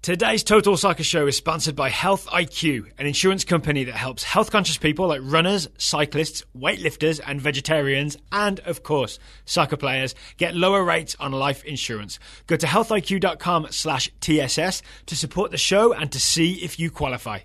Today's Total Soccer Show is sponsored by Health IQ, an insurance company that helps health-conscious people like runners, cyclists, weightlifters and vegetarians, and, of course, soccer players, get lower rates on life insurance. Go to healthiq.com/TSS to support the show and to see if you qualify.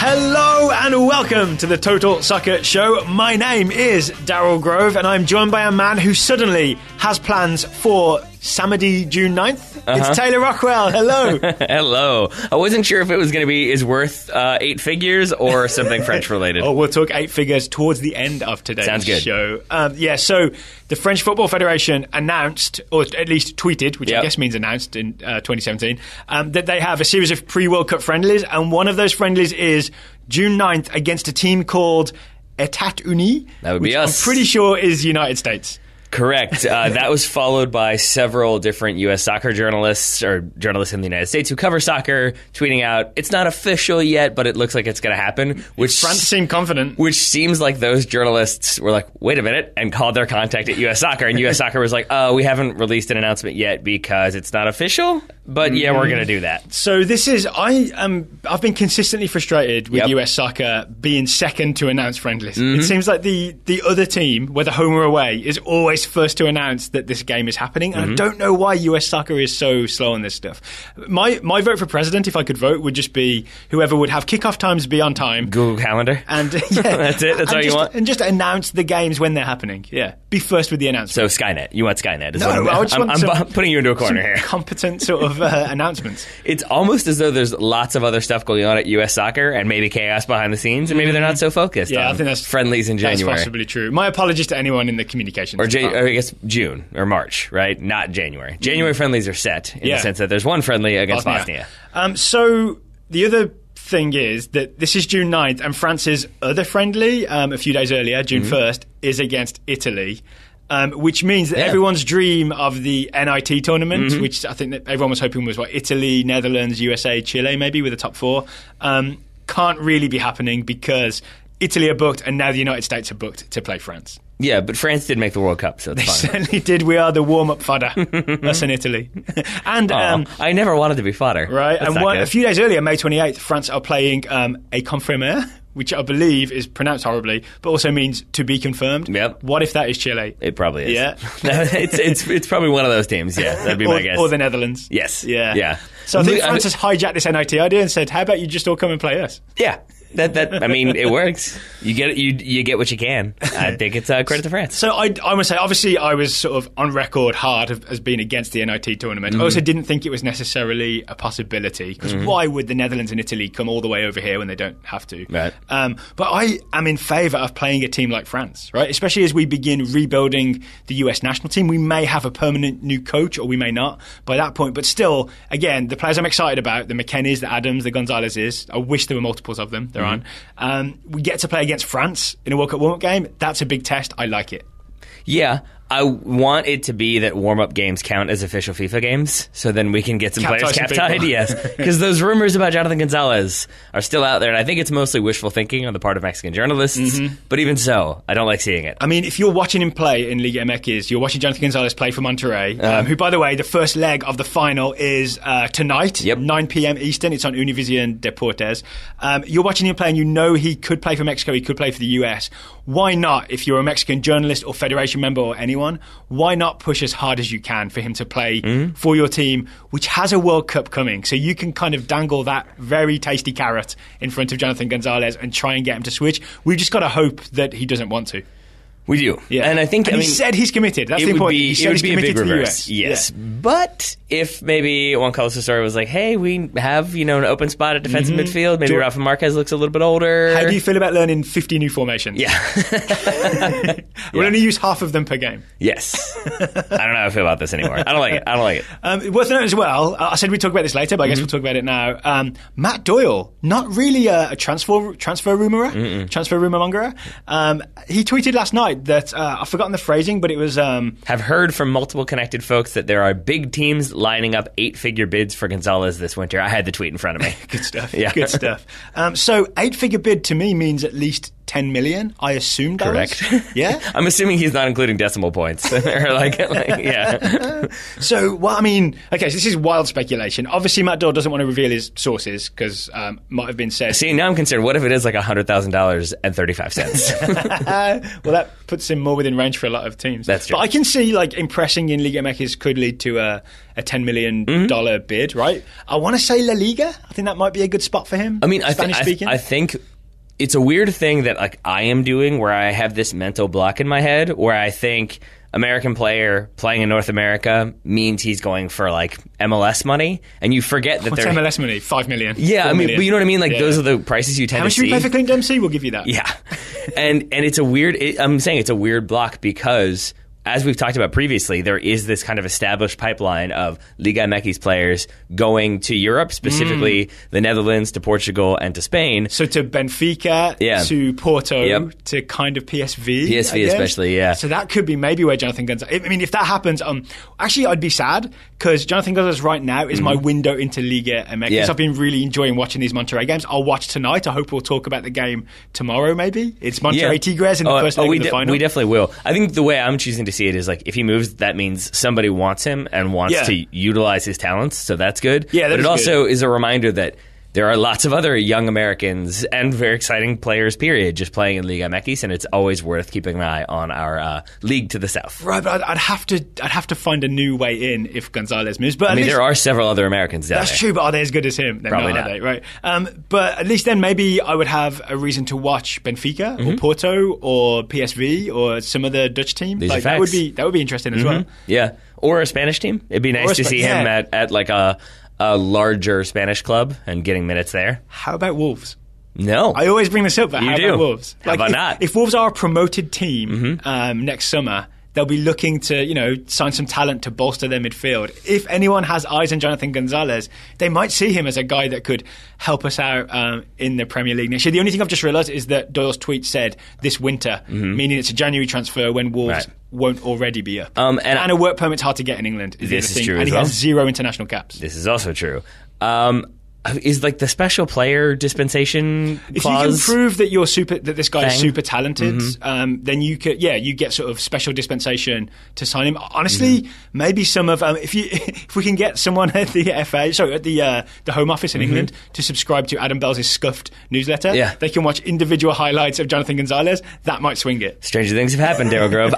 Hello and welcome to the Total Soccer Show. My name is Daryl Grove and I'm joined by a man who suddenly has plans for Saturday, June 9th. It's Taylor Rockwell. Hello. Hello. I wasn't sure if it was going to be is worth 8 figures or something French related. Oh, we'll talk 8 figures towards the end of today's show. So the French Football Federation announced, or at least tweeted, which I guess means announced in 2017, that they have a series of pre-World Cup friendlies, and one of those friendlies is June 9th against a team called États-Unis. That would be us. I'm pretty sure is United States. Correct. That was followed by several different U.S. soccer journalists or journalists in the United States who cover soccer tweeting out, it's not official yet, but it looks like it's going to happen. Which France seemed confident. Which seems like those journalists were like, wait a minute, and called their contact at U.S. Soccer. And U.S. Soccer was like, oh, we haven't released an announcement yet because it's not official. But yeah, we're going to do that. So this is, I've been consistently frustrated with US Soccer being second to announce friendlies. It seems like the other team, whether home or away, is always first to announce that this game is happening. And I don't know why US Soccer is so slow on this stuff. My vote for president, if I could vote, would just be whoever would have kickoff times be on time. Google Calendar. And that's it. That's all you want. And just announce the games when they're happening. Yeah, be first with the announcement. So Skynet. You want Skynet? I'm putting you into a corner here. Competent sort of announcements. It's almost as though there's lots of other stuff going on at US Soccer and maybe chaos behind the scenes, and maybe they're not so focused on I think that's friendlies in January. That's possibly true. My apologies to anyone in the communications department. Or I guess June or March, right? Not January. January friendlies are set in the sense that there's one friendly against Bosnia. So the other thing is that this is June 9th, and France's other friendly, a few days earlier, June 1st, is against Italy. Which means that everyone's dream of the NIT tournament, which I think that everyone was hoping was Italy, Netherlands, USA, Chile, maybe with the top 4, can't really be happening because Italy are booked and now the United States are booked to play France. Yeah, but France did make the World Cup, so it's fine. They certainly did. We are the warm-up fodder, us in Italy. And I never wanted to be fodder. Right, and a few days earlier, May 28th, France are playing a confirmé, which I believe is pronounced horribly, but also means to be confirmed. Yep. What if that is Chile? It probably is. Yeah. it's probably one of those teams, yeah. That'd be my guess. Or the Netherlands. Yes. Yeah. So I think France has hijacked this NIT idea and said, how about you just all come and play us? Yeah. That I mean, it works. You get what you can. I think it's credit to France. So I must say, obviously, I was sort of on record hard as being against the NIT tournament. I also didn't think it was necessarily a possibility because why would the Netherlands and Italy come all the way over here when they don't have to? Right. But I am in favour of playing a team like France, right? Especially as we begin rebuilding the US national team. We may have a permanent new coach, or we may not by that point. But still, again, the players I'm excited about, the McKennies, the Adams, the Gonzalezes. I wish there were multiples of them. They're on. We get to play against France in a World Cup warm-up game. That's a big test. I like it. Yeah. I want it to be that warm-up games count as official FIFA games, so then we can get some players cap-tied. Yes, because those rumors about Jonathan Gonzalez are still out there, and I think it's mostly wishful thinking on the part of Mexican journalists, but even so, I don't like seeing it. I mean, if you're watching him play in Liga MX, you're watching Jonathan Gonzalez play for Monterrey, who, by the way, the first leg of the final is tonight, 9 p.m. Eastern. It's on Univision Deportes. You're watching him play, and you know he could play for Mexico, he could play for the US. Why not, if you're a Mexican journalist or federation member or anyone, why not push as hard as you can for him to play for your team, which has a World Cup coming? So you can kind of dangle that very tasty carrot in front of Jonathan Gonzalez and try and get him to switch. We've just got to hope that he doesn't want to. We do. Yeah. And I think he said he's committed. That's the important. He said he's committed to the US. Yes. Yeah. But if maybe Juan Carlos Osorio was like, hey, we have, an open spot at defensive midfield. Maybe Rafa Marquez looks a little bit older. How do you feel about learning 50 new formations? Yeah. We'll only use half of them per game. Yes. I don't know how I feel about this anymore. I don't like it. Worth noting as well, I said we'd talk about this later, but I guess we'll talk about it now. Matt Doyle, not really a transfer rumorer, transfer rumor mongerer. He tweeted last night that I've forgotten the phrasing, but it was... Have heard from multiple connected folks that there are big teams lining up 8-figure bids for Gonzalez this winter. I had the tweet in front of me. Good stuff. Yeah. Good stuff. So 8-figure bid to me means at least 10 million, I assume. Correct. Yeah? I'm assuming he's not including decimal points. Yeah. So, well, I mean, okay, so this is wild speculation. Obviously, Matt Doyle doesn't want to reveal his sources because might have been said. See, now I'm concerned. What if it is like $100,000 and 35 cents? Well, that puts him more within range for a lot of teams. That's true. But I can see, like, impressing in Liga MX could lead to a $10 million bid, right? I want to say La Liga. I think that might be a good spot for him. I mean, Spanish-speaking. I think it's a weird thing that like I am doing where I have this mental block in my head where I think American player playing in North America means he's going for like MLS money, and you forget that What's MLS money? 5 million. Yeah, I mean, but you know what I mean? Like those are the prices you tend to see. How much do we pay for Clint Dempsey? We'll give you that. Yeah, and it's a weird. I'm saying it's a weird block because, as we've talked about previously, there is this kind of established pipeline of Liga MX players going to Europe, specifically the Netherlands, to Portugal, and to Spain. So to Benfica, to Porto, to kind of PSV. PSV especially, yeah. So that could be maybe where Jonathan Gonzalez... I mean, if that happens, actually I'd be sad because Jonathan Gonzalez right now is my window into Liga MX. Yeah. I've been really enjoying watching these Monterrey games. I'll watch tonight. I hope we'll talk about the game tomorrow maybe. It's Monterrey Tigres in the first leg of the final. We definitely will. I think the way I'm choosing to see it is like if he moves, that means somebody wants him and wants to utilize his talents, so that's good. Yeah, but it also is a reminder that there are lots of other young Americans and very exciting players, period, just playing in Liga MX, and it's always worth keeping an eye on our league to the south. Right, but I'd have to find a new way in if Gonzalez moves. But I mean, there are several other Americans down there. That's true, but are they as good as him? They're Probably not. Are they, right? But at least then maybe I would have a reason to watch Benfica or Porto or PSV or some other Dutch team. These are that would facts. be interesting as well. Yeah, or a Spanish team. It'd be nice to see him at like a larger Spanish club and getting minutes there. How about Wolves? No. I always bring this up, but how about Wolves? How about not? If Wolves are a promoted team next summer, they'll be looking to, sign some talent to bolster their midfield. If anyone has eyes on Jonathan Gonzalez, they might see him as a guy that could help us out in the Premier League next year. The only thing I've just realised is that Doyle's tweet said this winter, meaning it's a January transfer when Wolves won't already be up. And a work permit's hard to get in England. This is true and as he well. has 0 international caps. This is also true. Is like the special player dispensation clause? If you can prove that that this guy is super talented, then you get sort of special dispensation to sign him. Honestly, maybe some of if we can get someone at the the Home Office in England to subscribe to Adam Bell's scuffed newsletter, they can watch individual highlights of Jonathan Gonzalez. That might swing it. Stranger things have happened, Daryl Grove.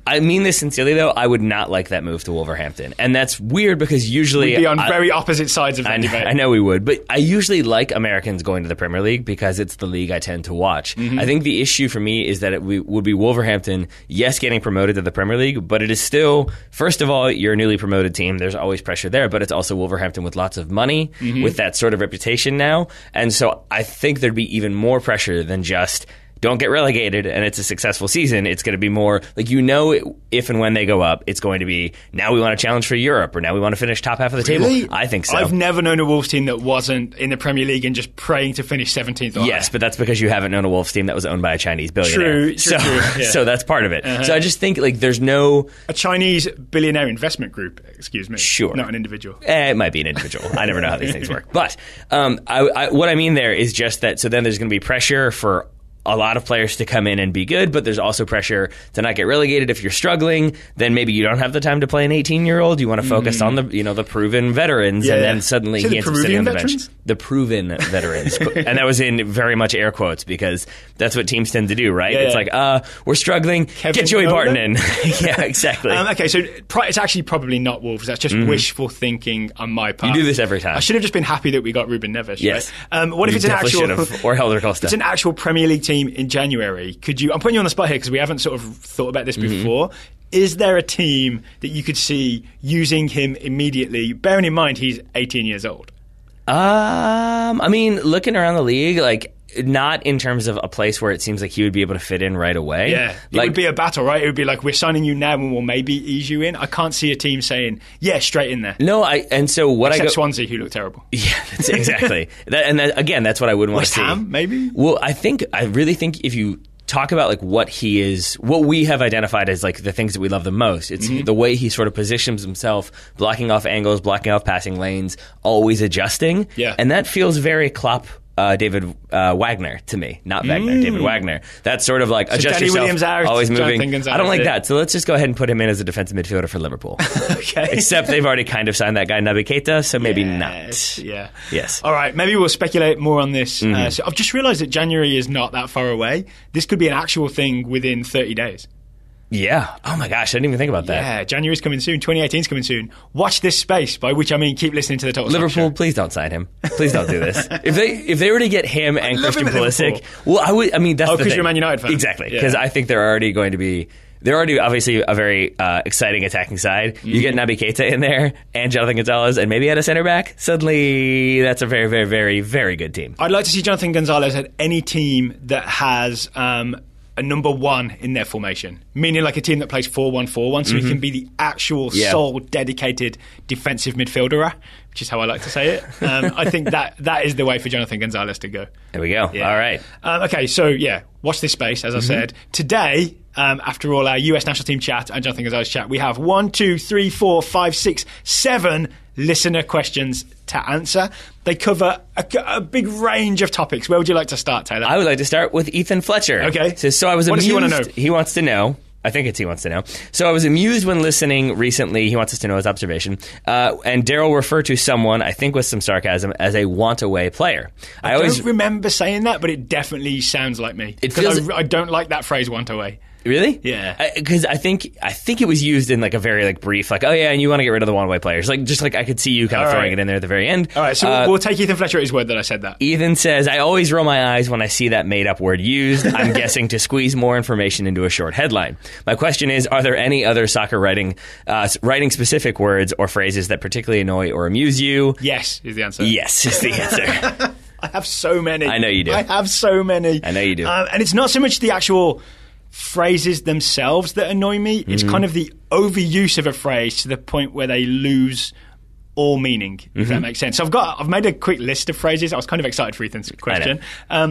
I mean this sincerely though. I would not like that move to Wolverhampton, and that's weird because usually we'd be on very opposite sides of that debate. I know we would. But I usually like Americans going to the Premier League because it's the league I tend to watch. I think the issue for me is that it would be Wolverhampton, yes, getting promoted to the Premier League, but it is still, first of all, you're a newly promoted team. There's always pressure there, but it's also Wolverhampton with lots of money, with that sort of reputation now. And so I think there'd be even more pressure than just don't get relegated and it's a successful season. It's going to be more like, if and when they go up, it's going to be now we want to challenge for Europe or now we want to finish top half of the table. I think so. I've never known a Wolves team that wasn't in the Premier League and just praying to finish 17th. Yes, but that's because you haven't known a Wolves team that was owned by a Chinese billionaire. True. So that's part of it. So I just think like there's no... A Chinese billionaire investment group, excuse me. Sure. Not an individual. It might be an individual. I never know how these things work. But what I mean there is just that, so then there's going to be pressure for a lot of players to come in and be good, but there's also pressure to not get relegated. If you're struggling, then maybe you don't have the time to play an 18-year-old. You want to focus on the proven veterans, and then suddenly he ends up sitting on the bench. The proven veterans. And that was in very much air quotes because that's what teams tend to do, right? It's like, we're struggling, get Joey Barton in. Yeah, exactly. Okay, so it's actually probably not Wolves. That's just wishful thinking on my part. You do this every time. I should have just been happy that we got Ruben Neves. Yes. Right? What if it's an actual... Or Helder Costa. It's an actual Premier League team in January. I'm putting you on the spot here because we haven't sort of thought about this before. Is there a team that you could see using him immediately, bearing in mind he's 18 years old? I mean, looking around the league, like, not in terms of a place where it seems like he would be able to fit in right away. Yeah, it would be a battle, right? It would be like, we're signing you now and we'll maybe ease you in. I can't see a team saying, yeah, straight in there. No, Except Swansea, who look terrible. Yeah, exactly. Again, that's what I wouldn't want to see. West Ham, maybe? Well, I really think if you talk about like what we have identified as like the things that we love the most. It's the way he sort of positions himself, blocking off angles, blocking off passing lanes, always adjusting. Yeah. And that feels very Klopp, David Wagner to me. Not Wagner, David Wagner. That's sort of like So adjust Danny yourself, Williams out, always moving. Jonathan Gonzalez I don't like in. that. So let's just go ahead and put him in as a defensive midfielder for Liverpool. Okay. Except they've already kind of signed that guy Naby Keita, so maybe not. Yeah. Yes. All right, maybe we'll speculate more on this. So I've just realised that January is not that far away. This could be an actual thing within 30 days. Yeah. Oh my gosh, I didn't even think about that. Yeah, January's coming soon. 2018's coming soon. Watch this space, by which I mean keep listening to the Total Soccer Liverpool, Show. please don't sign him. Please don't do this. If they were to get him and love Christian him at Pulisic, Liverpool. well, I would. I mean, that's the thing. because you're a Man United fan. Exactly, Yeah. because I think they're already obviously a very exciting attacking side. You get Naby Keita in there and Jonathan Gonzalez and maybe at a centre back. Suddenly, that's a very, very, very, very good team. I'd like to see Jonathan Gonzalez at any team that has a number one in their formation, meaning like a team that plays 4-1-4-1, so he can be the actual sole dedicated defensive midfielder, which is how I like to say it. I think that is the way for Jonathan Gonzalez to go. There we go. Yeah. All right. Okay, so yeah, watch this space, as I said. Today, after all our US national team chat and Jonathan Gonzalez chat, we have 1, 2, 3, 4, 5, 6, 7 listener questions to answer. They cover a big range of topics. Where would you like to start, Taylor? I would like to start with Ethan Fletcher. Okay. So I was What amused. does he want to know? He wants to know. I think it's he wants to know. So I was amused when listening recently. He wants us to know his observation. And Daryl referred to someone, I think with some sarcasm, as a want-away player. I don't remember saying that, but it definitely sounds like me. Because I don't like that phrase, want away. Really? Yeah. Because I think it was used in like a very like brief, like, oh yeah, and you want to get rid of the one-way players. Like just like I could see you kind of throwing it in there at the very end. All right, so we'll take Ethan Fletcher at his word that I said that. Ethan says, I always roll my eyes when I see that made-up word used. I'm guessing to squeeze more information into a short headline. My question is, are there any other soccer writing specific words or phrases that particularly annoy or amuse you? Yes, is the answer. Yes, is the answer. I have so many. I know you do. I have so many. I know you do. And it's not so much the actual phrases themselves that annoy me. It's kind of the overuse of a phrase to the point where they lose all meaning, if that makes sense. So I've made a quick list of phrases. I was kind of excited for Ethan's question.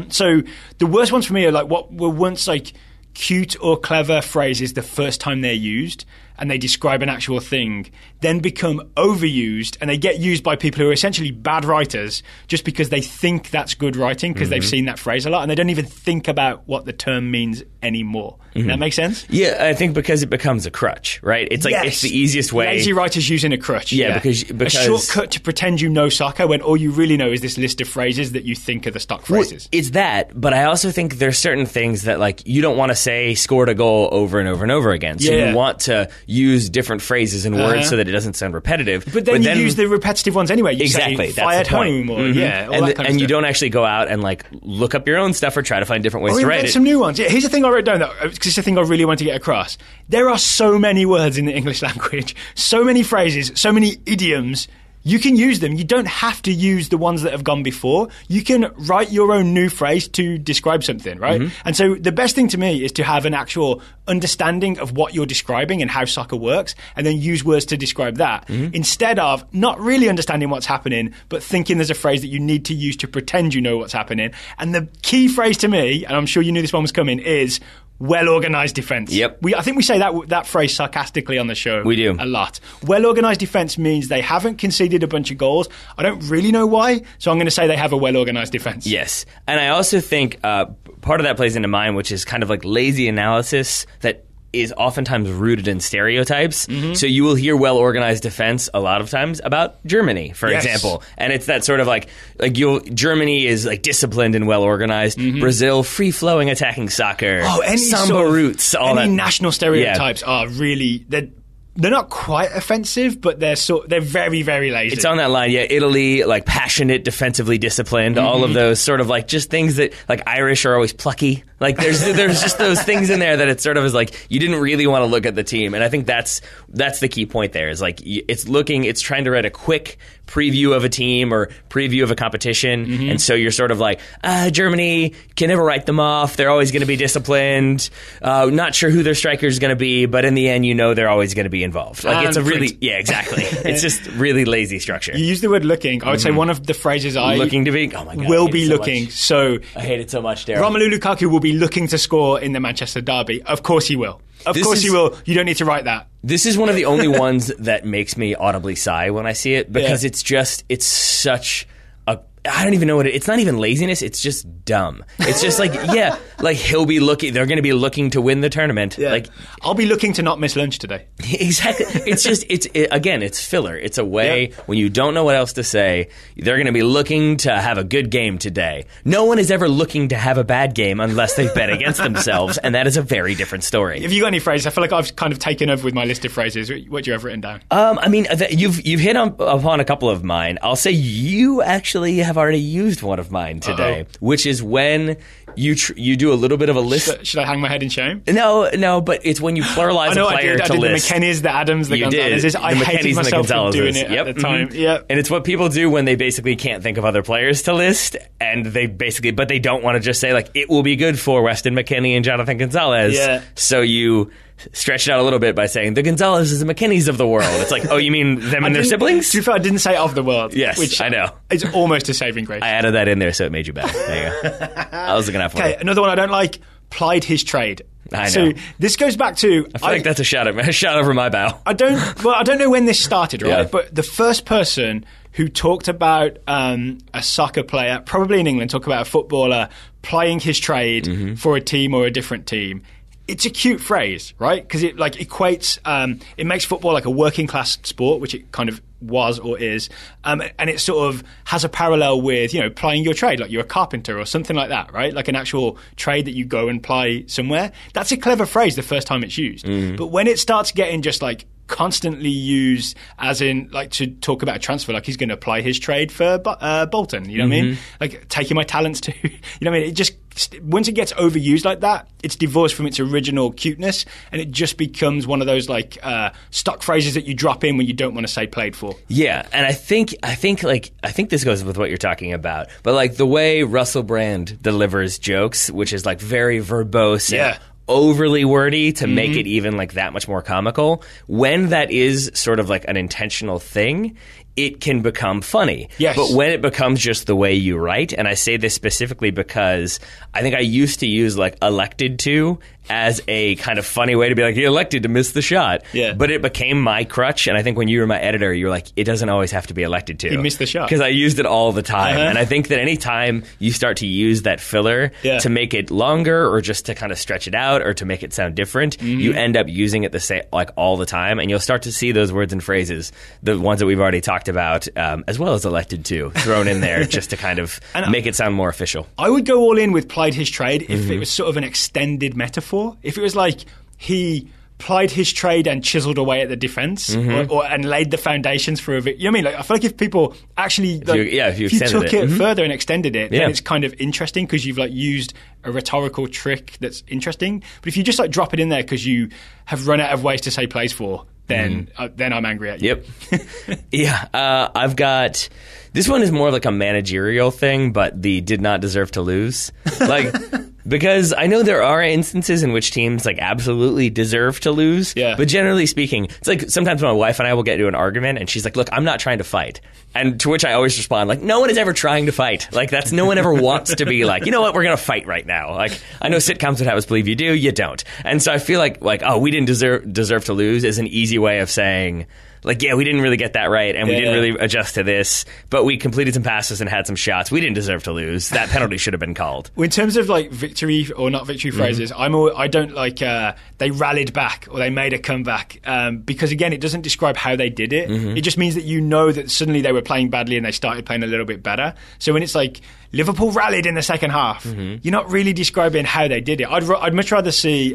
So the worst ones for me are like what were once like cute or clever phrases the first time they're used and they describe an actual thing, then become overused and they get used by people who are essentially bad writers just because they think that's good writing because they've seen that phrase a lot and they don't even think about what the term means anymore. Does that make sense? Yeah, I think because it becomes a crutch, right? It's like it's the easiest way. Lazy writers using a crutch. Yeah, because a shortcut to pretend you know soccer when all you really know is this list of phrases that you think are the stock phrases. Well, it's that, but I also think there's certain things that like you don't want to say scored a goal over and over and over again. So you want to use different phrases and words so that it doesn't sound repetitive. But then you use the repetitive ones anyway. You exactly, say fired home or all that kind of and you stuff. don't actually go out and like look up your own stuff or try to find different ways to write it. Some new ones. Yeah, here's the thing I wrote down because it's the thing I really want to get across. There are so many words in the English language, so many phrases, so many idioms. You can use them. You don't have to use the ones that have gone before. You can write your own new phrase to describe something, right? And so the best thing to me is to have an actual understanding of what you're describing and how soccer works, and then use words to describe that, instead of not really understanding what's happening, but thinking there's a phrase that you need to use to pretend you know what's happening. And the key phrase to me, and I'm sure you knew this one was coming, is well-organised defence. Yep. I think we say that phrase sarcastically on the show. We do. A lot. Well-organised defence means they haven't conceded a bunch of goals. I don't really know why, so I'm going to say they have a well-organised defence. Yes. And I also think part of that plays into mine, which is kind of like lazy analysis that is oftentimes rooted in stereotypes. So you will hear well-organized defense a lot of times about Germany, for example. And it's that sort of like Germany is like disciplined and well-organized. Brazil, free-flowing attacking soccer. Oh, any Samba sort of, roots, all any that. national stereotypes are really... They're not quite offensive, but they're very, very lazy. It's on that line, yeah. Italy, like passionate, defensively disciplined, all of those sort of like just things that like Irish are always plucky. Like there's just those things in there that it sort of is like you didn't really want to look at the team, and I think that's the key point there. Is like it's trying to write a quick preview of a team or preview of a competition, and so you're sort of like Germany can never write them off. They're always going to be disciplined. Not sure who their striker is going to be, but in the end, you know they're always going to be involved. Like it's a really exactly. It's just really lazy structure. You use the word looking. I would say one of the phrases looking to be. Oh my god, will be looking. So I hate it so much. Daryl. Romelu Lukaku will be be looking to score in the Manchester derby. Of course he will. Of course he will. You don't need to write that. This is one of the only ones that makes me audibly sigh when I see it, because it's such a... I don't even know it's not even laziness, it's just dumb. It's just like, he'll be looking, they're going to be looking to win the tournament. Yeah. Like, I'll be looking to not miss lunch today. Exactly. It's just, again, it's filler. It's a way when you don't know what else to say, they're going to be looking to have a good game today. No one is ever looking to have a bad game unless they've bet against themselves, and that is a very different story. Have you got any phrases? I feel like I've kind of taken over with my list of phrases. What do you have written down? I mean, you've hit upon a couple of mine. I'll say you actually have already used one of mine today, which is when you do a little bit of a list. Should I hang my head in shame? No, but it's when you pluralize a player to list. The McKennies, the Adams, the Gonzalez's. I hated myself for doing it at the time. Yep. And it's what people do when they basically can't think of other players to list, and but they don't want to just say, like, it will be good for Weston McKennie and Jonathan Gonzalez. Yeah. So you stretch it out a little bit by saying the Gonzalez's and McKennies of the world. It's like, oh, you mean them and their siblings? To be fair, I didn't say of the world. Yes, which I know. It's almost a saving grace. I added that in there so it made you better. There you go. I was looking out for it. Okay, another one I don't like, plied his trade. I know. So this goes back to... I feel like that's a shot over my bow. I don't know when this started, right? Yeah. But the first person who talked about a soccer player, probably in England, talk about a footballer plying his trade for a team or a different team. It's a cute phrase, right? Because it equates, it makes football like a working class sport, which it kind of was or is, and it sort of has a parallel with, plying your trade, like you're a carpenter or something like that, right? Like an actual trade that you go and ply somewhere. That's a clever phrase the first time it's used. But when it starts getting just like constantly used as in like to talk about a transfer, like he's going to apply his trade for Bolton, you know what I mean? Like taking my talents to, you know what I mean? It just, once it gets overused like that, it's divorced from its original cuteness, and it just becomes one of those like stock phrases that you drop in when you don't want to say played for. Yeah, and I think this goes with what you're talking about, but like the way Russell Brand delivers jokes, which is like very verbose and overly wordy to make it even like that much more comical, when that is sort of like an intentional thing, it can become funny. Yes. But when it becomes just the way you write, and I say this specifically because I think I used to use like elected to as a kind of funny way to be like, he elected to miss the shot. Yeah. But it became my crutch, and I think when you were my editor, you were like, it doesn't always have to be elected to. He missed the shot. Because I used it all the time. And I think that any time you start to use that filler to make it longer or just to kind of stretch it out or to make it sound different, you end up using it the same, like all the time, and you'll start to see those words and phrases, the ones that we've already talked about, as well as elected to, thrown in there just to kind of make it sound more official. I would go all in with plied his trade if it was sort of an extended metaphor. If it was like he plied his trade and chiseled away at the defense and laid the foundations for a you know what I mean? Like, I feel like if people actually if you took it further and extended it, then it's kind of interesting because you've like used a rhetorical trick that's interesting. But if you just like drop it in there because you have run out of ways to say plays for, then I'm angry at you. Yep. I've got... This one is more like a managerial thing, but the did not deserve to lose. Like... Because I know there are instances in which teams like absolutely deserve to lose, but generally speaking, it's like sometimes my wife and I will get into an argument and she's like, look, I'm not trying to fight. And to which I always respond like, no one is ever trying to fight. Like no one ever wants to be like, you know what, we're going to fight right now. Like I know sitcoms would have us believe you do, you don't. And so I feel like, oh, we didn't deserve to lose is an easy way of saying, like, yeah, we didn't really get that right, and we didn't really adjust to this, but we completed some passes and had some shots. We didn't deserve to lose. That penalty should have been called. Well, in terms of, like, victory or not victory phrases, I don't like, they rallied back or they made a comeback, because, again, it doesn't describe how they did it. It just means that you know that suddenly they were playing badly and they started playing a little bit better. So when it's like, Liverpool rallied in the second half, you're not really describing how they did it. I'd much rather see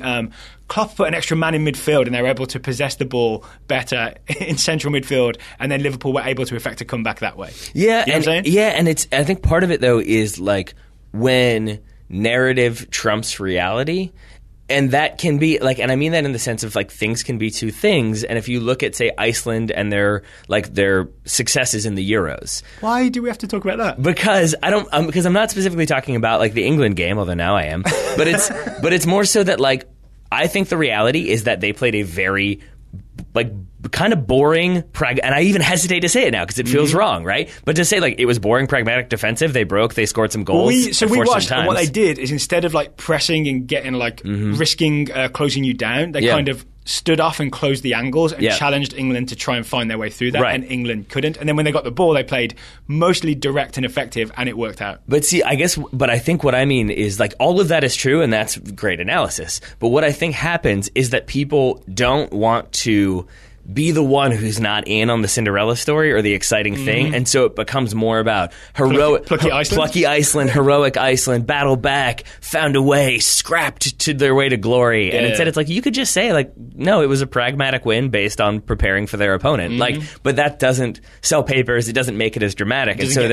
Klopp put an extra man in midfield and they were able to possess the ball better in central midfield, and then Liverpool were able to effect a comeback that way. Yeah, you know what I'm saying? Yeah, and I think part of it though is like when narrative trumps reality. And that can be like, and I mean that in the sense of like things can be two things. And if you look at, say, Iceland and their successes in the Euros, why do we have to talk about that? Because because I'm not specifically talking about like the England game, although now I am. But it's more so that like I think the reality is that they played a very like kind of boring, and I even hesitate to say it now because it feels wrong, right? But to say like it was boring, pragmatic, defensive, they broke, they scored some goals. We watched, and what they did is instead of like pressing and getting like risking closing you down, they kind of stood off and closed the angles and challenged England to try and find their way through that, and England couldn't. And then when they got the ball, they played mostly direct and effective, and it worked out. But see, I think what I mean is like all of that is true, and that's great analysis. But what I think happens is that people don't want to be the one who's not in on the Cinderella story or the exciting thing, and so it becomes more about plucky Iceland, heroic Iceland, battle back, found a way, scrapped to their way to glory, and instead it's like you could just say like, no, it was a pragmatic win based on preparing for their opponent, like, but that doesn't sell papers, it doesn't make it as dramatic, and so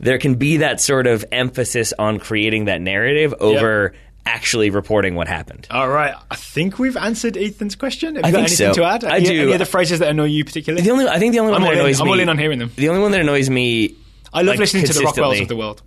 there can be that sort of emphasis on creating that narrative over actually reporting what happened. All right. I think we've answered Ethan's question. Have you got anything to add? I do. Any other phrases that annoy you particularly? I think the only one that annoys me... I'm all in on hearing them. The only one that annoys me... I love listening to the Rockwells of the world.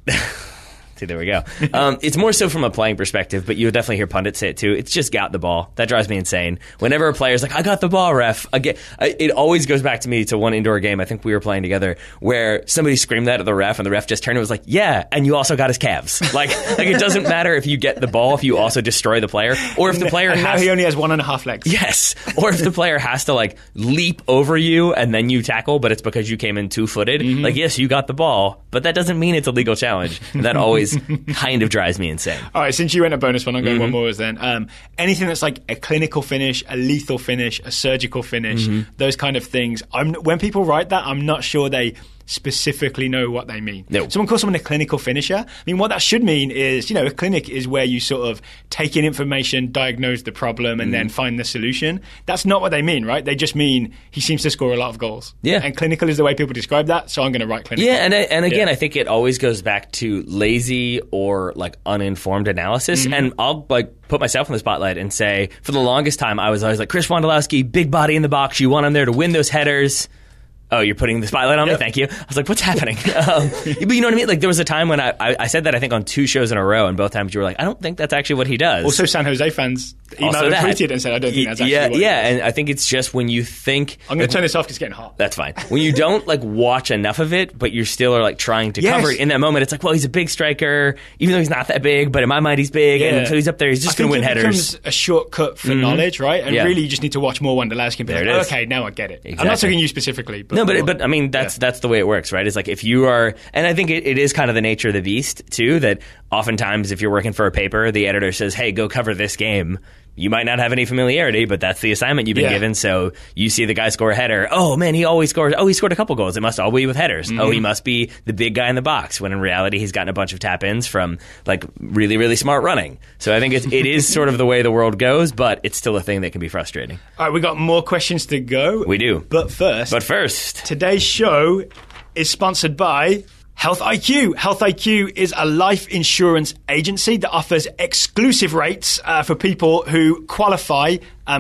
See, there we go. It's more so from a playing perspective, but you'll definitely hear pundits say it too. It's just got the ball. That drives me insane. Whenever a player's like, I got the ball, ref. Again, it always goes back to me to one indoor game, I think we were playing together, where somebody screamed that at the ref, and the ref just turned and was like, yeah, and you also got his calves. Like it doesn't matter if you get the ball, if you also destroy the player, or if the player now he only has 1.5 legs. Yes. Or if the player has to like leap over you and then you tackle, but it's because you came in 2-footed. Like, yes, you got the ball, but that doesn't mean it's a legal challenge. And that always kind of drives me insane. All right, since you went a bonus one, I'm going one more then. Anything that's like a clinical finish, a lethal finish, a surgical finish, those kind of things. When people write that, I'm not sure they specifically know what they mean. No. Someone calls someone a clinical finisher. I mean, what that should mean is, a clinic is where you sort of take in information, diagnose the problem, and then find the solution. That's not what they mean, right? They just mean he seems to score a lot of goals. Yeah. And clinical is the way people describe that, so I'm going to write clinical. Yeah, and again, I think it always goes back to lazy or like uninformed analysis. And I'll like put myself in the spotlight and say, for the longest time, I was always like, Chris Wondolowski, big body in the box, you want him there to win those headers. Oh, you're putting the spotlight on me? Thank you. I was like, what's happening? But you know what I mean? Like, there was a time when I said that, I think, on 2 shows in a row, and both times you were like, I don't think that's actually what he does. Also, San Jose fans emailed and tweeted and said, I don't think that's actually what he does. And I think it's just when you think... I'm going to turn this off because it's getting hot. That's fine. When you don't, like, watch enough of it, but you still are, like, trying to cover it in that moment, it's like, well, he's a big striker, even though he's not that big, but in my mind, he's big, and so he's up there, he's just going to win headers. It becomes a shortcut for knowledge, right? And really, you just need to watch more Wondolowski and be like, okay, now I get it. Exactly. I'm not talking you specifically. But no, but I mean, that's the way it works, right? It's like if you are, and I think it is kind of the nature of the beast too, that oftentimes if you're working for a paper, the editor says, hey, go cover this game. You might not have any familiarity, but that's the assignment you've been given. So you see the guy score a header. Oh, man, he always scores. Oh, he scored a couple goals. It must all be with headers. Oh, he must be the big guy in the box, when in reality he's gotten a bunch of tap-ins from like really, really smart running. So I think it is sort of the way the world goes, but it's still a thing that can be frustrating. All right, we got more questions to go. We do. But first, today's show is sponsored by Health IQ. Health IQ is a life insurance agency that offers exclusive rates for people who qualify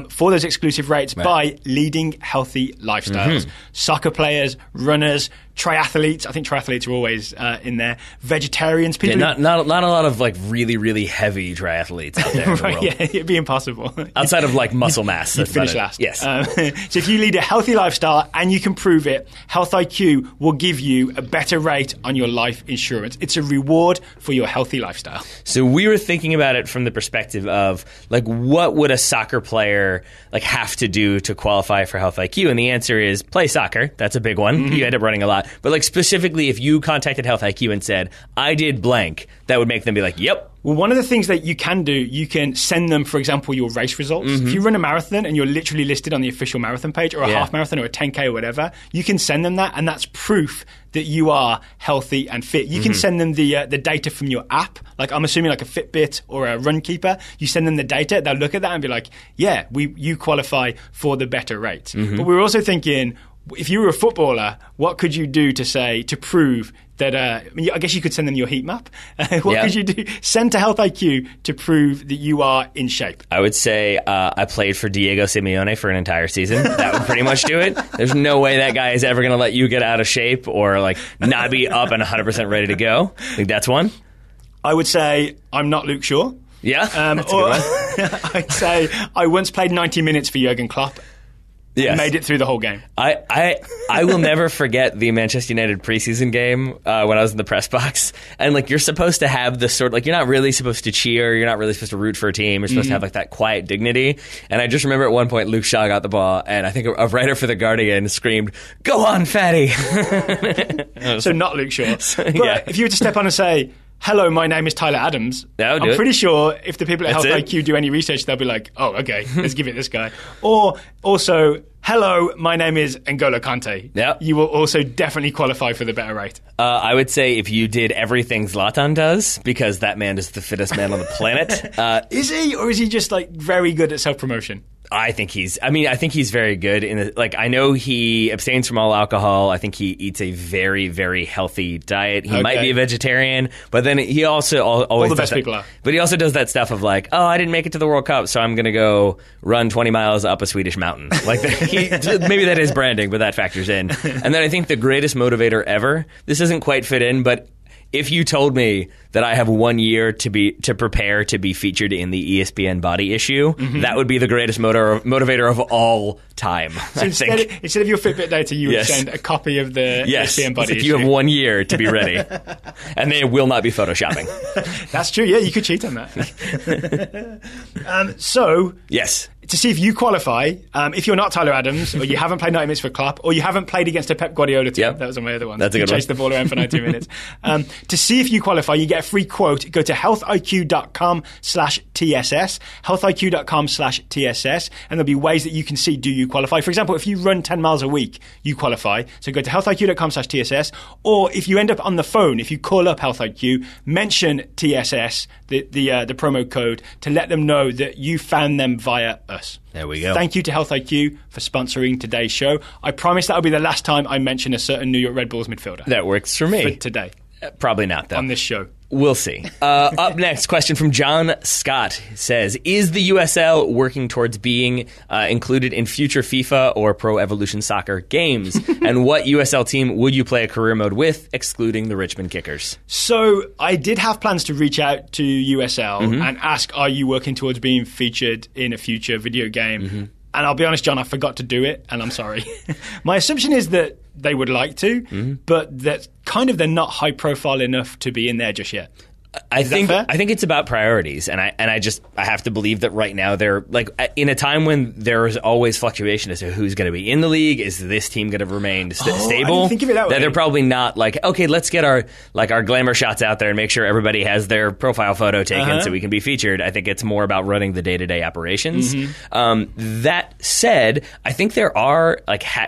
for those exclusive rates by leading healthy lifestyles. Soccer players, runners, triathletes. I think triathletes are always in there. Vegetarians, people. Yeah, not a lot of like really, really heavy triathletes out there in the world. Yeah, it'd be impossible. Outside of like muscle mass. You'd finish last. Yes. So if you lead a healthy lifestyle and you can prove it, Health IQ will give you a better rate on your life insurance. It's a reward for your healthy lifestyle. So we were thinking about it from the perspective of like, what would a soccer player like have to do to qualify for Health IQ? And the answer is play soccer. That's a big one. You end up running a lot. But like specifically, if you contacted Health IQ and said, I did blank, that would make them be like, yep. Well, one of the things that you can do, you can send them, for example, your race results. If you run a marathon and you're literally listed on the official marathon page, or a half marathon or a 10K or whatever, you can send them that, and that's proof that you are healthy and fit. You can send them the data from your app. Like, I'm assuming like a Fitbit or a Runkeeper. You send them the data, they'll look at that and be like, yeah, you qualify for the better rate. But we were also thinking, if you were a footballer, what could you do to prove that, I guess you could send them your heat map. What could you do? Send to Health IQ to prove that you are in shape. I would say I played for Diego Simeone for an entire season. That would pretty much do it. There's no way that guy is ever going to let you get out of shape or like not be up and 100% ready to go. I think that's one. I would say I'm not Luke Shaw. Yeah, that's a good one. I'd say I once played 90 minutes for Jurgen Klopp. and made it through the whole game. I will never forget the Manchester United preseason game when I was in the press box. And, like, you're supposed to have this sort of, like, you're not really supposed to cheer. You're not really supposed to root for a team. You're supposed to have, like, that quiet dignity. And I just remember at one point Luke Shaw got the ball, and I think a writer for The Guardian screamed, "Go on, fatty!" So not Luke Shaw. But if you were to step on and say, "Hello, my name is Tyler Adams," I'm pretty sure if the people at Health IQ do any research, they'll be like, "Oh, okay, let's give it this guy." Or also, "Hello, my name is N'Golo Kante." Yep. You will also definitely qualify for the better rate. I would say if you did everything Zlatan does, because that man is the fittest man on the planet. Is he, or is he just like very good at self-promotion? I think he's very good in the, like, I know he abstains from all alcohol. I think he eats a very, very healthy diet. He might be a vegetarian, but then he also always all the best people are. But he also does that stuff of like, oh, I didn't make it to the World Cup, so I'm going to go run 20 miles up a Swedish mountain. Like, maybe that is branding, but that factors in. And then I think the greatest motivator ever, this doesn't quite fit in, but if you told me that I have 1 year to prepare to be featured in the ESPN body issue, that would be the greatest motivator of all time. So instead of your Fitbit data, you would send a copy of the ESPN body issue. You have 1 year to be ready. And they will not be photoshopping. That's true. Yeah, you could cheat on that. Yes. To see if you qualify, if you're not Tyler Adams, or you haven't played 90 minutes for Klopp, or you haven't played against a Pep Guardiola team, that was on my other one. That's a good one. Chase the ball around for 90 minutes. To see if you qualify, you get a free quote. Go to healthiq.com/TSS, healthiq.com/TSS, and there'll be ways that you can see, do you qualify? For example, if you run 10 miles a week, you qualify. So go to healthiq.com/TSS, or if you end up on the phone, if you call up Health IQ, mention TSS, the promo code, to let them know that you found them via us. There we go. Thank you to Health IQ for sponsoring today's show. I promise that'll be the last time I mention a certain New York Red Bulls midfielder. That works for me. For today. Probably not, though. On this show. We'll see. Up next, question from John Scott says, is the USL working towards being included in future FIFA or Pro Evolution Soccer games? And what USL team would you play a career mode with, excluding the Richmond Kickers? So I did have plans to reach out to USL and ask, are you working towards being featured in a future video game? And I'll be honest, John, I forgot to do it, and I'm sorry. My assumption is that they would like to, but that kind of they're not high profile enough to be in there just yet. I think it's about priorities, and I have to believe that right now they're like in a time when there is always fluctuation as to who's going to be in the league. Is this team going to remain stable? I didn't think of it that way. They're probably not like, okay, let's get our glamour shots out there and make sure everybody has their profile photo taken so we can be featured. I think it's more about running the day-to-day operations. That said, I think there are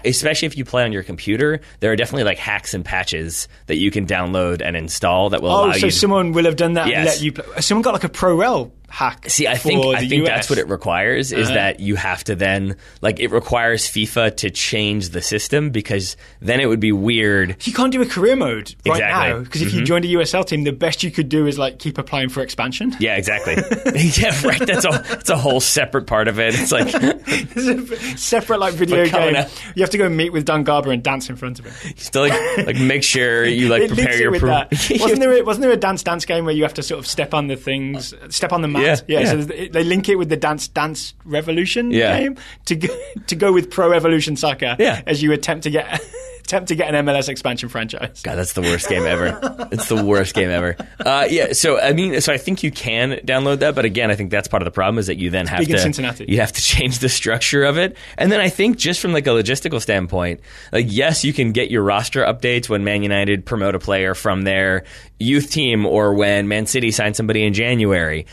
especially if you play on your computer, there are definitely like hacks and patches that you can download and install that will allow you. So someone will have done that and let you play. Someone got like a ProRel hack. See, I think that's what it requires is that you have to then it requires FIFA to change the system, because then it would be weird. You can't do a career mode right now, because if you joined a USL team, the best you could do is keep applying for expansion. Yeah, exactly. Yeah, right. That's a whole separate part of it. It's like it's a separate video game. You have to go meet with Don Garber and dance in front of him. You still make sure you prepare your Wasn't there a dance game where you have to sort of step on the mat? Yeah. So they link it with the Dance Revolution game to go with Pro Evolution Soccer as you attempt to get an MLS expansion franchise. God, that's the worst game ever. It's the worst game ever. So I think you can download that, but again, I think that's part of the problem is that you then have to change the structure of it. And then I think just from a logistical standpoint, yes, you can get your roster updates when Man United promote a player from their youth team or when Man City signs somebody in January.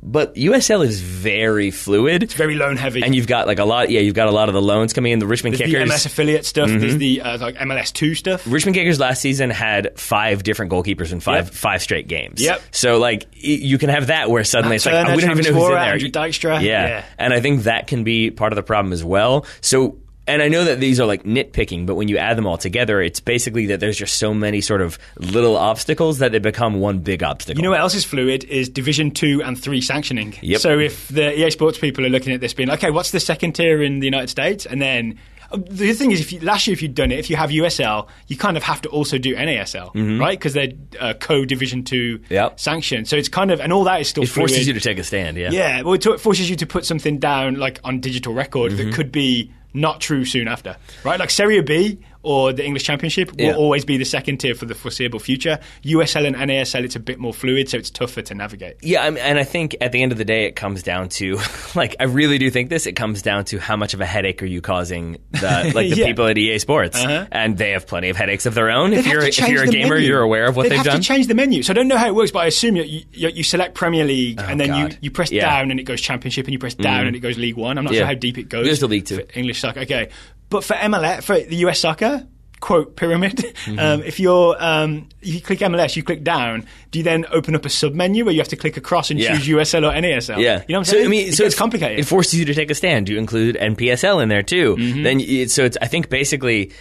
But USL is very fluid. It's very loan heavy, and you've got a lot. Yeah, you've got a lot of the loans coming in. The Richmond Kickers, the MS affiliate stuff. There's the MLS2 stuff. Richmond Kickers last season had 5 different goalkeepers in five straight games. Yep. So you can have that where suddenly it's we don't even know who's in there. Andrew Dykstra. Yeah, and I think that can be part of the problem as well. So. And I know that these are nitpicking, but when you add them all together, it's basically that there's just so many sort of little obstacles that they become one big obstacle. You know what else is fluid is Division 2 and 3 sanctioning. Yep. So if the EA Sports people are looking at this being okay, what's the second tier in the United States? And then the other thing is, last year if you'd done it, if you have USL, you kind of have to also do NASL, right? Because they're co-Division 2 sanctioned. So it's kind of, and all that is still fluid. It forces you to take a stand, Yeah, well, it forces you to put something down on digital record that could be not true soon after, right? Like Serie B or the English Championship will always be the second tier for the foreseeable future. USL and NASL, it's a bit more fluid, so it's tougher to navigate. Yeah, and I think at the end of the day, it comes down to, like, I really do think this, it comes down to how much of a headache are you causing the people at EA Sports. And they have plenty of headaches of their own. If you're a gamer, you're aware of what they've done. They have to change the menu. So I don't know how it works, but I assume you select Premier League, and then you press down and it goes Championship, and you press down and it goes League One. I'm not sure how deep it goes. There's the League Two. English soccer, okay. But for MLS, for the US soccer, quote pyramid, if you click MLS, you click down, do you then open up a sub-menu where you have to click across and choose USL or NASL? Yeah. You know what I'm saying? It's complicated. It forces you to take a stand. You include NPSL in there too. Then it's I think basically,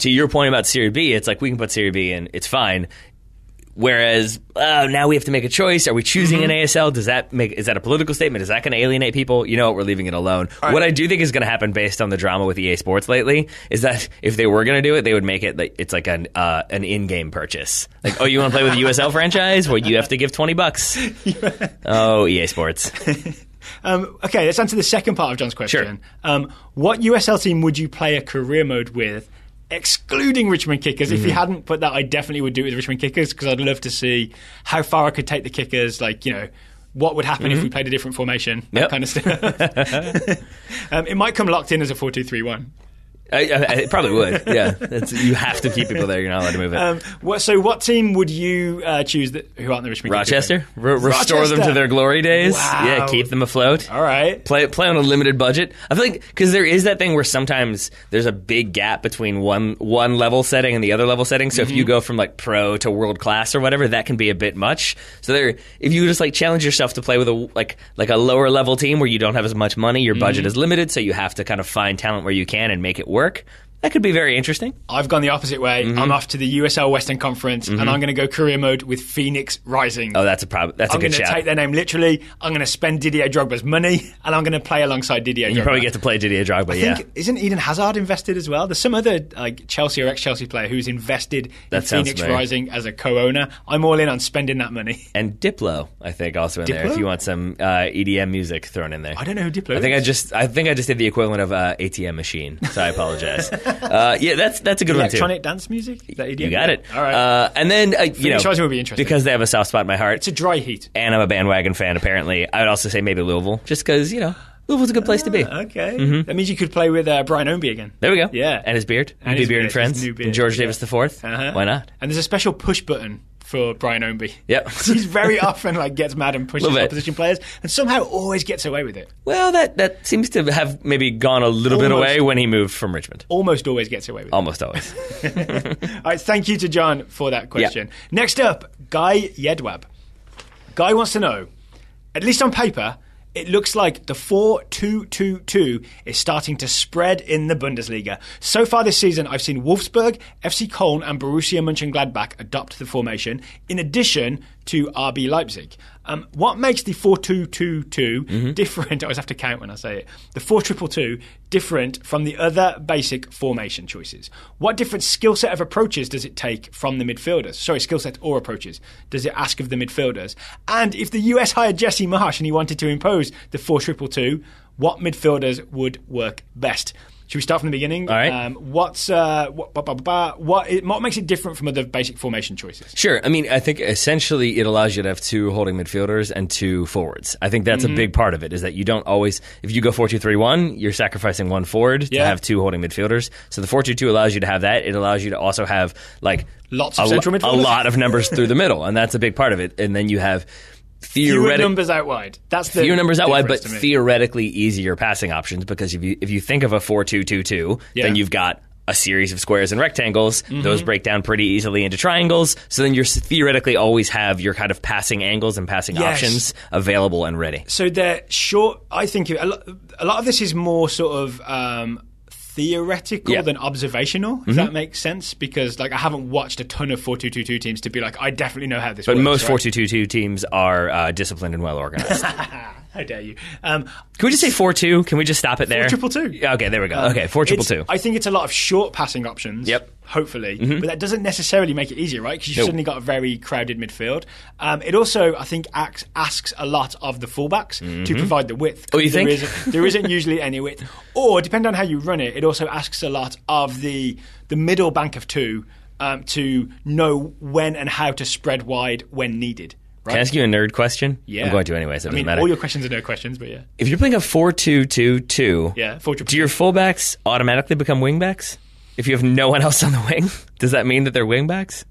to your point about Serie B, it's like we can put Serie B in, it's fine. Whereas now we have to make a choice. Are we choosing an ASL? Is that a political statement? Is that going to alienate people? You know what? We're leaving it alone. Right. What I do think is going to happen based on the drama with EA Sports lately is that if they were going to do it, they would make it like it's like an in-game purchase. Like, oh, you want to play with the USL franchise? Well, you have to give $20. Oh, EA Sports. Okay, let's answer the second part of John's question. Sure. What USL team would you play a career mode with? Excluding Richmond Kickers. If you hadn't put that, I definitely would do it with Richmond Kickers because I'd love to see how far I could take the Kickers. Like, what would happen if we played a different formation? That kind of stuff. It might come locked in as a 4-2-3-1. It probably would. Yeah, you have to keep people there. You're not allowed to move it. So, what team would you choose who aren't the Richmond Rochester? Restore them to their glory days. Wow. Yeah, keep them afloat. All right. Play on a limited budget. I feel like because there is that thing where sometimes there's a big gap between one level setting and the other level setting. So if you go from like pro to world class or whatever, that can be a bit much. So if you just like challenge yourself to play with a lower level team where you don't have as much money, your budget is limited, so you have to kind of find talent where you can and make it work. That could be very interesting. I've gone the opposite way. I'm off to the USL Western Conference, and I'm going to go career mode with Phoenix Rising. Oh, that's a problem. That's a good shout. I'm going to take their name literally. I'm going to spend Didier Drogba's money, and I'm going to play alongside Didier Drogba. You probably get to play Didier Drogba, I think, isn't Eden Hazard invested as well? There's some other like Chelsea or ex-Chelsea player who's invested in Phoenix Rising as a co-owner. I'm all in on spending that money. And Diplo, I think, also in there, if you want some EDM music thrown in there. I don't know who Diplo is. I think I just did the equivalent of ATM machine, so I apologize. That's a good one too. Electronic dance music? Is that EDM? You got it. All right. And then, Phoenix Rising would be interesting. Because they have a soft spot in my heart. It's a dry heat. And I'm a bandwagon fan, apparently. I would also say maybe Louisville, just because, Louisville's a good place to be. Okay. That means you could play with Brian Ownby again. There we go. Yeah. And his beard. And his beard and friends. And George Davis IV. Why not? And there's a special push button for Brian Ownby. Yep. He's very often gets mad and pushes opposition players and somehow always gets away with it. Well, that seems to have maybe gone a little bit away when he moved from Richmond. Almost always gets away with it. Almost always. All right, thank you to John for that question. Yeah. Next up, Guy Yedwab. Guy wants to know, at least on paper, it looks like the 4-2-2-2 is starting to spread in the Bundesliga. So far this season, I've seen Wolfsburg, FC Köln and Borussia Mönchengladbach adopt the formation, in addition to RB Leipzig. What makes the 4-2-2-2 different? I always have to count when I say it. The 4-2-2-2 different from the other basic formation choices. What different skill set of approaches does it take from the midfielders? Sorry, skill set or approaches does it ask of the midfielders? And if the US hired Jesse Marsh and he wanted to impose the 4-2-2-2, what midfielders would work best? Should we start from the beginning? All right. What makes it different from other basic formation choices? Sure. I mean, I think essentially it allows you to have two holding midfielders and two forwards. I think that's a big part of it, is that you don't always, if you go 4-2-3-1, you're sacrificing one forward to have two holding midfielders. So the 4-2-2 allows you to have that. It allows you to also have lots of central midfielders. A lot of numbers through the middle, and that's a big part of it. And then you have fewer numbers out wide. That's the fewer numbers out wide, but theoretically easier passing options, because if you think of a 4-2-2-2, then you've got a series of squares and rectangles. Those break down pretty easily into triangles. So then you're theoretically always have your kind of passing angles and passing options available and ready. So they're short. I think a lot of this is more sort of theoretical than observational, if that makes sense, because I haven't watched a ton of 4-2-2-2 teams to be like, I definitely know how this works. But most 4-2-2-2 teams are disciplined and well organized. How dare you? Can we just say 4-2? Can we just stop it there? 4-2-2. Okay, there we go. Okay, 4-2-2. I think it's a lot of short passing options. Yep. Hopefully. But that doesn't necessarily make it easier, right? Because you've suddenly got a very crowded midfield. It also, I think, asks a lot of the fullbacks to provide the width. Oh, you think? There isn't usually any width. Or, depending on how you run it, it also asks a lot of the middle bank of two to know when and how to spread wide when needed. Right? Can I ask you a nerd question? Yeah. I'm going to anyway, so it doesn't matter. All your questions are nerd questions, but yeah. If you're playing a 4-2-2-2, yeah, 4-2-2. Do your fullbacks automatically become wingbacks? If you have no one else on the wing, does that mean that they're wingbacks?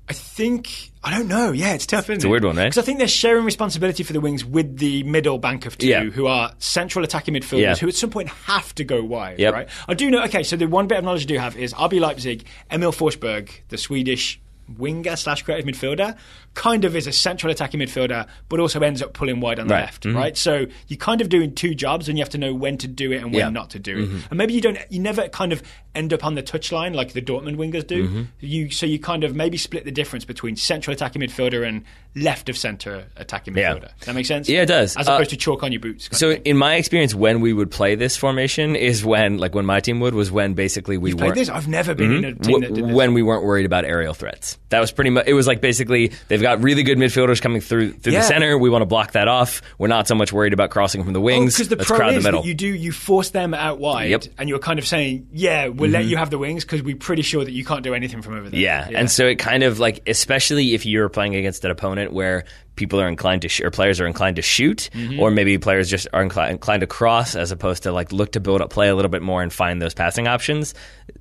I don't know. Yeah, it's tough, isn't it? It's a weird one, right? Because I think they're sharing responsibility for the wings with the middle bank of two, who are central attacking midfielders who at some point have to go wide, right? I do know, okay, so the one bit of knowledge I do have is RB Leipzig, Emil Forsberg, the Swedish winger / creative midfielder, kind of is a central attacking midfielder, but also ends up pulling wide on the left, right? So you're kind of doing two jobs, and you have to know when to do it and when not to do it. And maybe you never kind of end up on the touchline like the Dortmund wingers do. So you kind of maybe split the difference between central attacking midfielder and left of centre attacking midfielder. That makes sense? Yeah, it does. As opposed to chalk on your boots. So in my experience, when we would play this formation is when my team was when basically we played this? I've never been in a team that did this. When we weren't worried about aerial threats. That was pretty much, it was like basically they've got really good midfielders coming through the center. We want to block that off. We're not so much worried about crossing from the wings. Because the pro is that you force them out wide, and you're kind of saying, we'll let you have the wings because we're pretty sure that you can't do anything from over there. Yeah, and so it kind of like, especially if you're playing against an opponent where people are inclined to or players are inclined to shoot, or maybe players just are inclined to cross as opposed to like look to build up play a little bit more and find those passing options,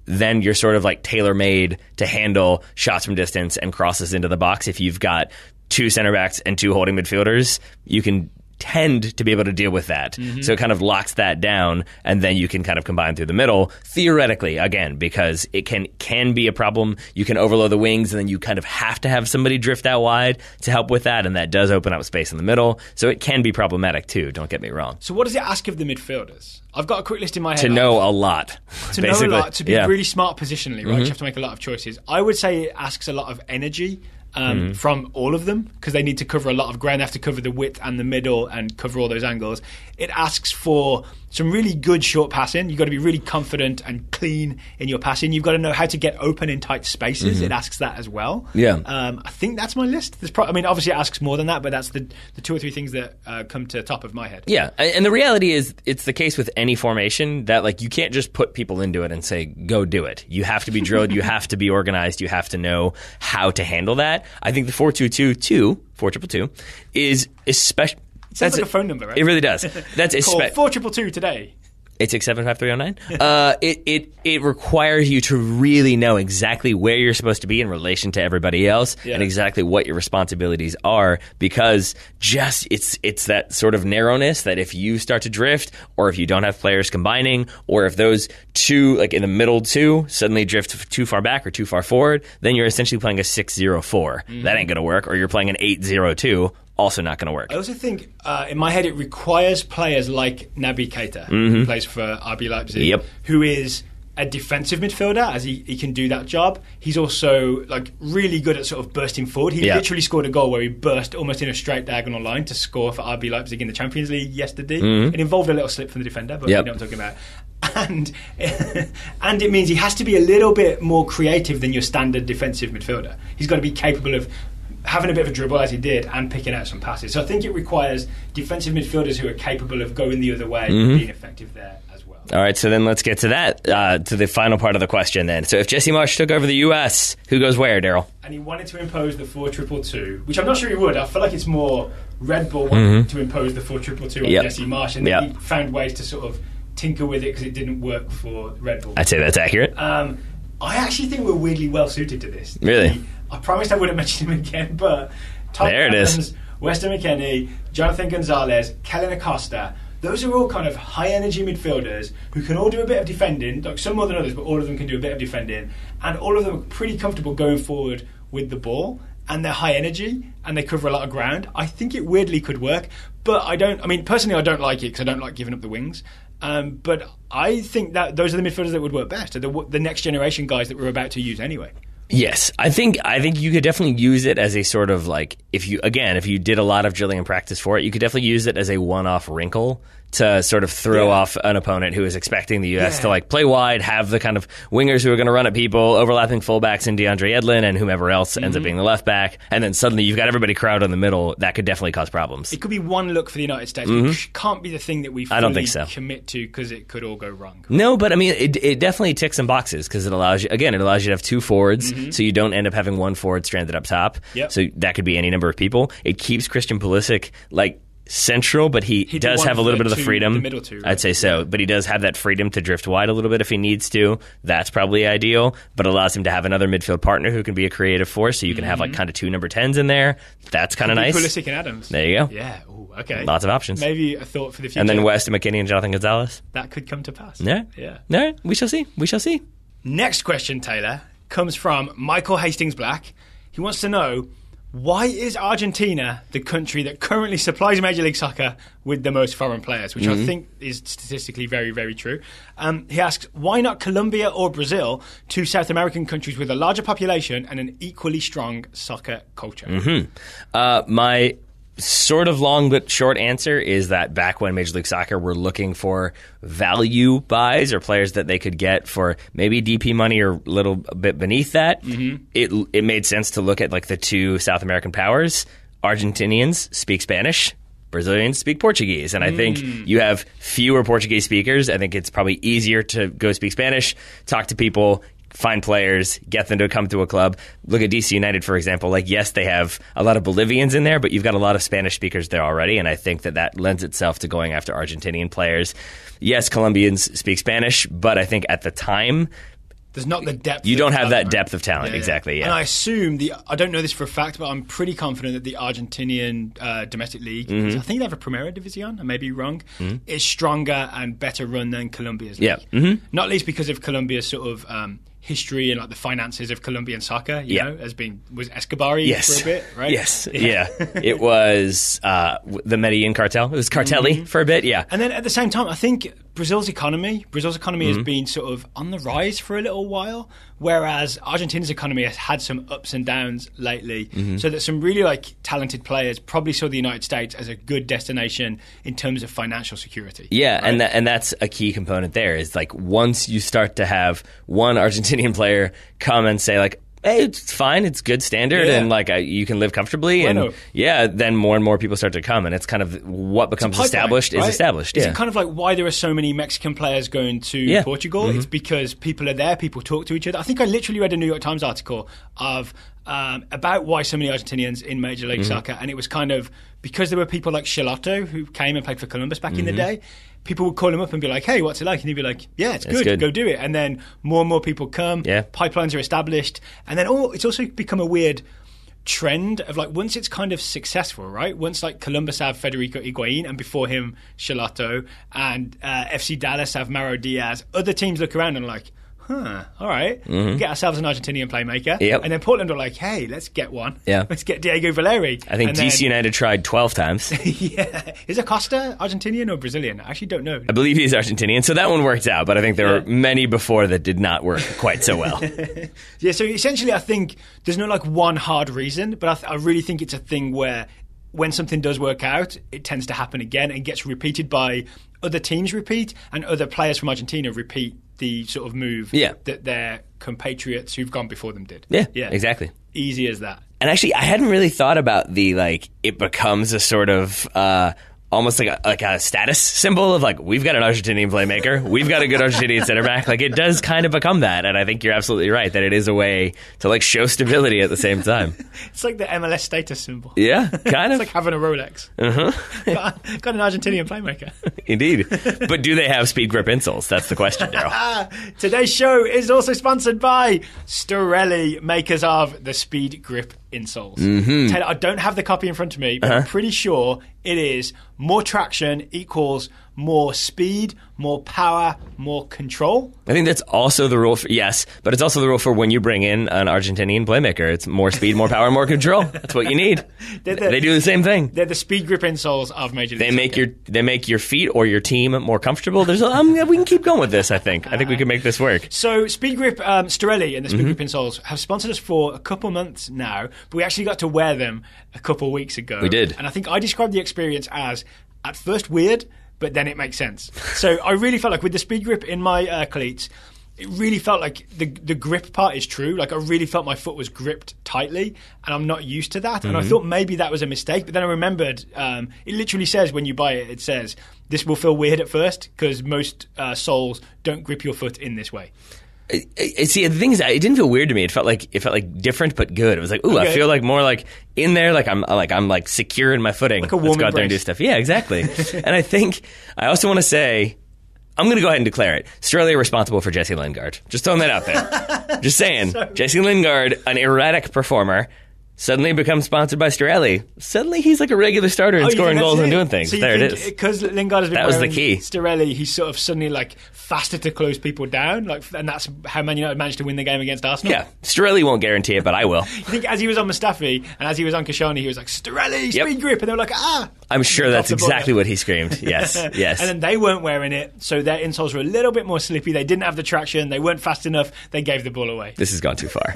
then you're sort of like tailor-made to handle shots from distance and crosses into the box. If you've got two center backs and two holding midfielders, you can tend to be able to deal with that. So it kind of locks that down, and then you can kind of combine through the middle, theoretically, again, because it can be a problem. You can overload the wings, and then you kind of have to have somebody drift out wide to help with that, and that does open up space in the middle. So it can be problematic too, don't get me wrong. So what does it ask of the midfielders? I've got a quick list in my head. To know a lot. To know a lot, to be really smart positionally, right? You have to make a lot of choices. I would say it asks a lot of energy from all of them, because they need to cover a lot of ground. They have to cover the width and the middle and cover all those angles. It asks for some really good short passing. You've got to be really confident and clean in your passing. You've got to know how to get open in tight spaces. It asks that as well. I think that's my list. Obviously it asks more than that, but that's the two or three things that come to the top of my head. Yeah, and the reality is it's the case with any formation that like you can't just put people into it and say, go do it. You have to be drilled. You have to be organized. You have to know how to handle that. I think the 4-2-2-2 is especially... It sounds like a phone number, right? It really does. That's Call 422 today. 867-5309. It requires you to really know exactly where you're supposed to be in relation to everybody else and exactly what your responsibilities are, because just it's that sort of narrowness that if you start to drift, or if you don't have players combining, or if those two, like in the middle two, suddenly drift too far back or too far forward, then you're essentially playing a 6-0-4. That ain't going to work. Or you're playing an 8-0-2. Also not going to work. I also think, in my head, it requires players like Naby Keita, who plays for RB Leipzig, who is a defensive midfielder, as he can do that job. He's also like really good at sort of bursting forward. He literally scored a goal where he burst almost in a straight diagonal line to score for RB Leipzig in the Champions League yesterday. It involved a little slip from the defender, but you know what I'm talking about. And it means he has to be a little bit more creative than your standard defensive midfielder. He's got to be capable of having a bit of a dribble, as he did, and picking out some passes. So I think it requires defensive midfielders who are capable of going the other way and being effective there as well. All right, so then let's get to that, to the final part of the question then. So if Jesse Marsch took over the US, who goes where, Daryl? And he wanted to impose the 4-2-2, which I'm not sure he would. I feel like it's more Red Bull wanting to impose the 4-2-2 on Jesse Marsch, and then he found ways to sort of tinker with it because it didn't work for Red Bull. I'd say that's accurate. I actually think we're weirdly well suited to this. Really? I promised I wouldn't mention him again, but Tom there it Adams, is. Weston McKennie, Jonathan Gonzalez, Kellen Acosta, those are all kind of high-energy midfielders who can all do a bit of defending, like some more than others, but all of them can do a bit of defending, and all of them are pretty comfortable going forward with the ball, and they're high energy, and they cover a lot of ground. I think it weirdly could work, but personally I don't like it because I don't like giving up the wings. But I think that those are the midfielders that would work best, the next generation guys that we're about to use anyway. Yes, I think you could definitely use it as a sort of like, if you did a lot of drilling and practice for it, you could definitely use it as a one-off wrinkle to sort of throw off an opponent who is expecting the U.S. to like play wide, have the kind of wingers who are going to run at people, overlapping fullbacks in DeAndre Edlin and whomever else ends up being the left back, and then suddenly you've got everybody crowded in the middle. That could definitely cause problems. It could be one look for the United States. It can't be the thing that we fully I don't think so. commit to, because it could all go wrong. No, but I mean, it definitely ticks some boxes, because it allows you to have two forwards, so you don't end up having one forward stranded up top. Yep. So that could be any number of people. It keeps Christian Pulisic like central, but he does have a little bit of the freedom. The middle two, right? I'd say so, but he does have that freedom to drift wide a little bit if he needs to. That's probably ideal, but allows him to have another midfield partner who can be a creative force. So you can have like kind of two number 10s in there. That's kind of nice. Pulisic and Adams. There you go. Yeah. Ooh, okay. Lots of options. Maybe a thought for the future. And then West, McKinney, and Jonathan Gonzalez. That could come to pass. Yeah. Yeah. All right. We shall see. We shall see. Next question, Taylor, comes from Michael Hastings Black. He wants to know, why is Argentina the country that currently supplies Major League Soccer with the most foreign players, which I think is statistically very, very true. He asks, why not Colombia or Brazil, two South American countries with a larger population and an equally strong soccer culture? My sort of long but short answer is that back when Major League Soccer were looking for value buys or players that they could get for maybe DP money or a little bit beneath that, it made sense to look at like the two South American powers. Argentinians speak Spanish, Brazilians speak Portuguese, and I think you have fewer Portuguese speakers. I think it's probably easier to go speak Spanish, talk to people, find players, get them to come to a club. Look at DC United, for example. Like, yes, they have a lot of Bolivians in there, but you've got a lot of Spanish speakers there already, and I think that lends itself to going after Argentinian players. Yes, Colombians speak Spanish, but I think at the time, there's not the depth. You don't have that right? depth of talent, exactly. Yeah. And I assume I don't know this for a fact, but I'm pretty confident that the Argentinian domestic league, I think they have a Primera División, I may be wrong, is stronger and better run than Colombia's league. Yeah. Not least because of Colombia's sort of history and like the finances of Colombian soccer, you know, was Escobar-y for a bit, right? Yes, yeah. It was the Medellin cartel. It was Cartelli for a bit, yeah. And then at the same time, I think Brazil's economy has been sort of on the rise for a little while, whereas Argentina's economy has had some ups and downs lately, so that some really like talented players probably saw the United States as a good destination in terms of financial security. Yeah, right? and that's a key component there, is like once you start to have one Argentinian player come and say like, hey, it's fine, it's good standard, and like you can live comfortably, and then more and more people start to come, and it's kind of what becomes established is established. Is it kind of like why there are so many Mexican players going to Portugal? It's because people are there, people talk to each other. I think I literally read a New York Times article of about why so many Argentinians in Major League Soccer, and it was kind of because there were people like Chilato who came and played for Columbus back in the day. People would call him up and be like, hey, what's it like? And he'd be like, yeah, it's good. Go do it. And then more and more people come. Yeah. Pipelines are established. And then it's also become a weird trend of like, once it's kind of successful, right? Once like Columbus have Federico Higuain and before him Chilato, and FC Dallas have Mauro Diaz, other teams look around and are like, all right, get ourselves an Argentinian playmaker. And then Portland are like, hey, let's get one. Let's get Diego Valeri. I think DC United tried 12 times. Is Acosta Argentinian or Brazilian? I actually don't know. I believe he's Argentinian, so that one worked out, but I think there were many before that did not work quite so well. So essentially I think there's no like one hard reason, but I really think it's a thing where when something does work out, it tends to happen again and gets repeated by other teams and other players from Argentina repeat the sort of move that their compatriots who've gone before them did. Yeah, exactly. Easy as that. And actually, I hadn't really thought about the, like, it becomes a sort of almost like a status symbol of like, we've got an Argentinian playmaker, we've got a good Argentinian center back. Like, it does kind of become that, and I think you're absolutely right that it is a way to like show stability at the same time. It's like the MLS status symbol. Yeah, kind of. It's like having a Rolex. Got an Argentinian playmaker. Indeed. But do they have speed grip insoles? That's the question, Daryl. Today's show is also sponsored by Storelli, makers of the speed grip insoles. Taylor, I don't have the copy in front of me, but I'm pretty sure it is more traction equals more speed, more power, more control? I think that's also the rule for, yes, but it's also the rule for when you bring in an Argentinian playmaker. It's more speed, more power, more control. That's what you need. They do the same thing. They're the speed grip insoles of Major League. They make your feet or your team more comfortable. We can keep going with this, I think. I think we can make this work. So Speed Grip, Storelli and the Speed Grip insoles have sponsored us for a couple months now, but we actually got to wear them a couple weeks ago. We did. And I think I described the experience as, at first, weird, but then it makes sense. So I really felt like with the Speed Grip in my cleats, it really felt like the grip part is true. Like I really felt my foot was gripped tightly, and I'm not used to that. And I thought maybe that was a mistake, but then I remembered it literally says when you buy it, it says this will feel weird at first because most soles don't grip your foot in this way. See, the thing is, it didn't feel weird to me. It felt like different but good. It was like, ooh, okay. I feel like more like in there, like I'm secure in my footing. Like a warm Let's go out there and do stuff. Yeah, exactly. And I also want to say, I'm going to go ahead and declare it. Storelli responsible for Jesse Lingard. Just throwing that out there. Just saying. Jesse Lingard, an erratic performer, suddenly becomes sponsored by Storelli. Suddenly he's like a regular starter and scoring goals and doing things. So there it is. Because Lingard has been that was the key. Storelli, he's sort of suddenly like faster to close people down, and that's how Man United managed to win the game against Arsenal. Yeah, Storelli won't guarantee it, but I will. You think as he was on Mustafi and as he was on Kashani, he was like, Storelli, speed grip, and they were like, I'm sure that's exactly what he screamed. Yes, yes. And then they weren't wearing it, so their insoles were a little bit more slippy. They didn't have the traction. They weren't fast enough. They gave the ball away. This has gone too far.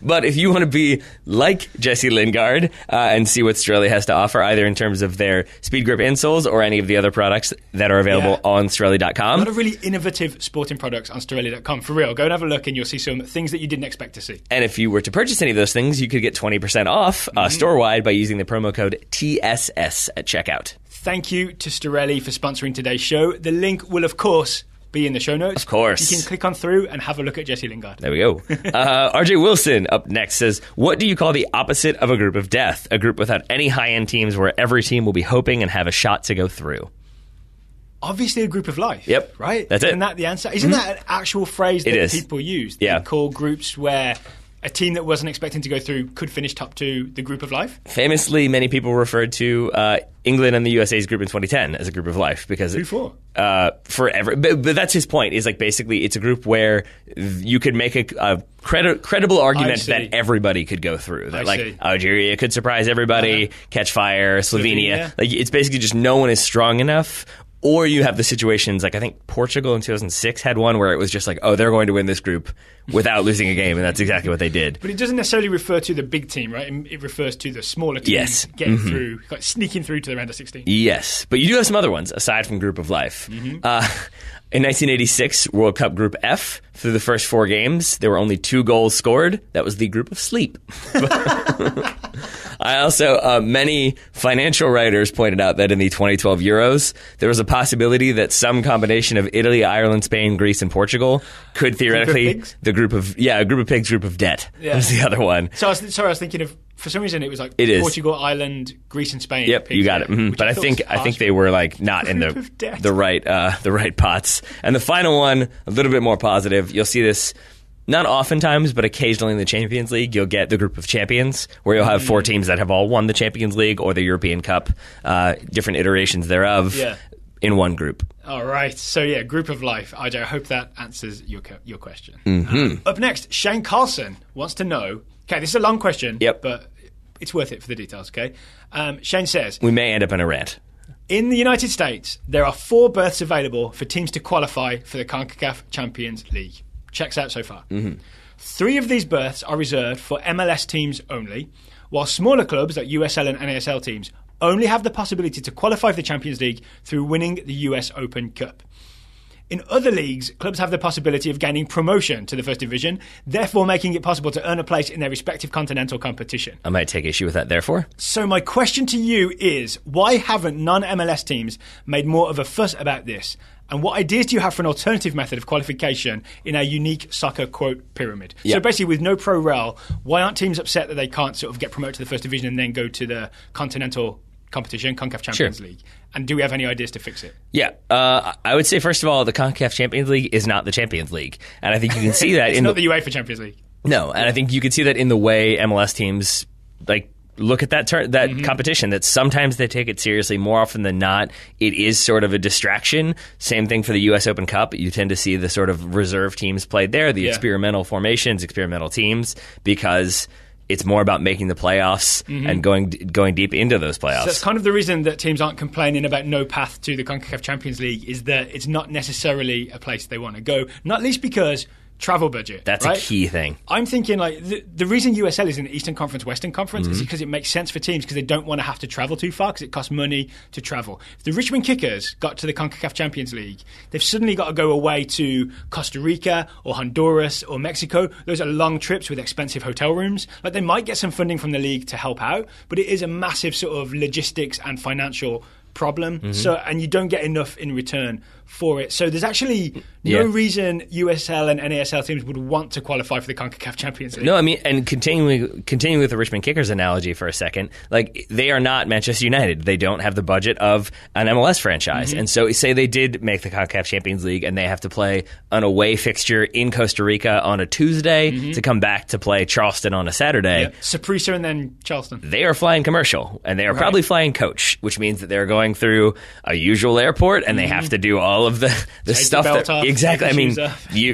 But if you want to be like Jesse Lingard and see what Storelli has to offer, either in terms of their speed grip insoles or any of the other products that are available on Storelli.com. A lot of really innovative sporting products on Storelli.com. For real, go and have a look and you'll see some things that you didn't expect to see. And if you were to purchase any of those things, you could get 20% off store-wide by using the promo code TSS at checkout. Thank you to Storelli for sponsoring today's show. The link will, of course, be in the show notes. Of course. You can click on through and have a look at Jesse Lingard. There we go. RJ Wilson up next says, what do you call the opposite of a group of death? A group without any high-end teams where every team will be hoping and have a shot to go through. Obviously a group of life. Yep. Right? That's Isn't that the answer? Isn't that an actual phrase that people use? Yeah. They call groups where a team that wasn't expecting to go through could finish top two, the group of life? Famously, many people referred to England and the USA's group in 2010 as a group of life because who for? Forever. But that's his point. Is like basically it's a group where you could make a credible argument that everybody could go through. That like Algeria could surprise everybody, catch fire, Slovenia. Like it's basically just no one is strong enough. Or you have the situations like I think Portugal in 2006 had one where it was just like, oh, they're going to win this group without losing a game, and that's exactly what they did. But it doesn't necessarily refer to the big team, right? It refers to the smaller team getting through, like sneaking through to the round of 16. Yes, but you do have some other ones aside from group of life. In 1986, World Cup Group F, through the first 4 games, there were only 2 goals scored. That was the group of sleep. I also, many financial writers pointed out that in the 2012 Euros, there was a possibility that some combination of Italy, Ireland, Spain, Greece, and Portugal could theoretically a group of pigs, group of debt was the other one. So I was thinking of, for some reason, it was like Portugal, Ireland, Greece, and Spain. Yep, you got it. But I think they were like not in the right pots. And the final one, a little bit more positive. You'll see this. Not oftentimes, but occasionally in the Champions League, you'll get the group of champions, where you'll have 4 teams that have all won the Champions League or the European Cup, different iterations thereof, in one group. All right. So, group of life. RJ, I hope that answers your question. Up next, Shane Carlson wants to know... Okay, this is a long question, but it's worth it for the details, okay? Shane says... We may end up in a rant. In the United States, there are 4 berths available for teams to qualify for the CONCACAF Champions League. Checks out so far. 3 of these berths are reserved for MLS teams only, while smaller clubs like USL and NASL teams only have the possibility to qualify for the Champions League through winning the US Open Cup. In other leagues, clubs have the possibility of gaining promotion to the First Division, therefore making it possible to earn a place in their respective continental competition. I might take issue with that, therefore. So my question to you is, why haven't non-MLS teams made more of a fuss about this? And what ideas do you have for an alternative method of qualification in our unique soccer, quote, pyramid? So basically, with no pro rel, why aren't teams upset that they can't sort of get promoted to the First Division and then go to the Continental competition, CONCACAF Champions League? And do we have any ideas to fix it? Yeah. I would say, first of all, the CONCACAF Champions League is not the Champions League. And I think you can see that it's not the UEFA Champions League. No, and I think you can see that in the way MLS teams, like look at that competition, that sometimes they take it seriously. More often than not, it is sort of a distraction. Same thing for the U.S. Open Cup. You tend to see the sort of reserve teams played there, the experimental formations, experimental teams, because it's more about making the playoffs and going deep into those playoffs. So that's kind of the reason that teams aren't complaining about no path to the CONCACAF Champions League, is that it's not necessarily a place they want to go, not least because travel budget. That's right? a key thing. I'm thinking like the reason USL is in the Eastern Conference, Western Conference is because it makes sense for teams because they don't want to have to travel too far because it costs money to travel. If the Richmond Kickers got to the CONCACAF Champions League, they've suddenly got to go away to Costa Rica or Honduras or Mexico. Those are long trips with expensive hotel rooms. Like they might get some funding from the league to help out, but it is a massive sort of logistics and financial problem. So, and you don't get enough in return for it. So there's actually no reason USL and NASL teams would want to qualify for the CONCACAF Champions League. No, I mean, and continuing with the Richmond Kickers analogy for a second, like they are not Manchester United. They don't have the budget of an MLS franchise. And so say they did make the CONCACAF Champions League and they have to play an away fixture in Costa Rica on a Tuesday to come back to play Charleston on a Saturday. Saprissa and then Charleston. They are flying commercial, and they are probably flying coach, which means that they're going through a usual airport and they have to do all of the stuff that exactly. I mean,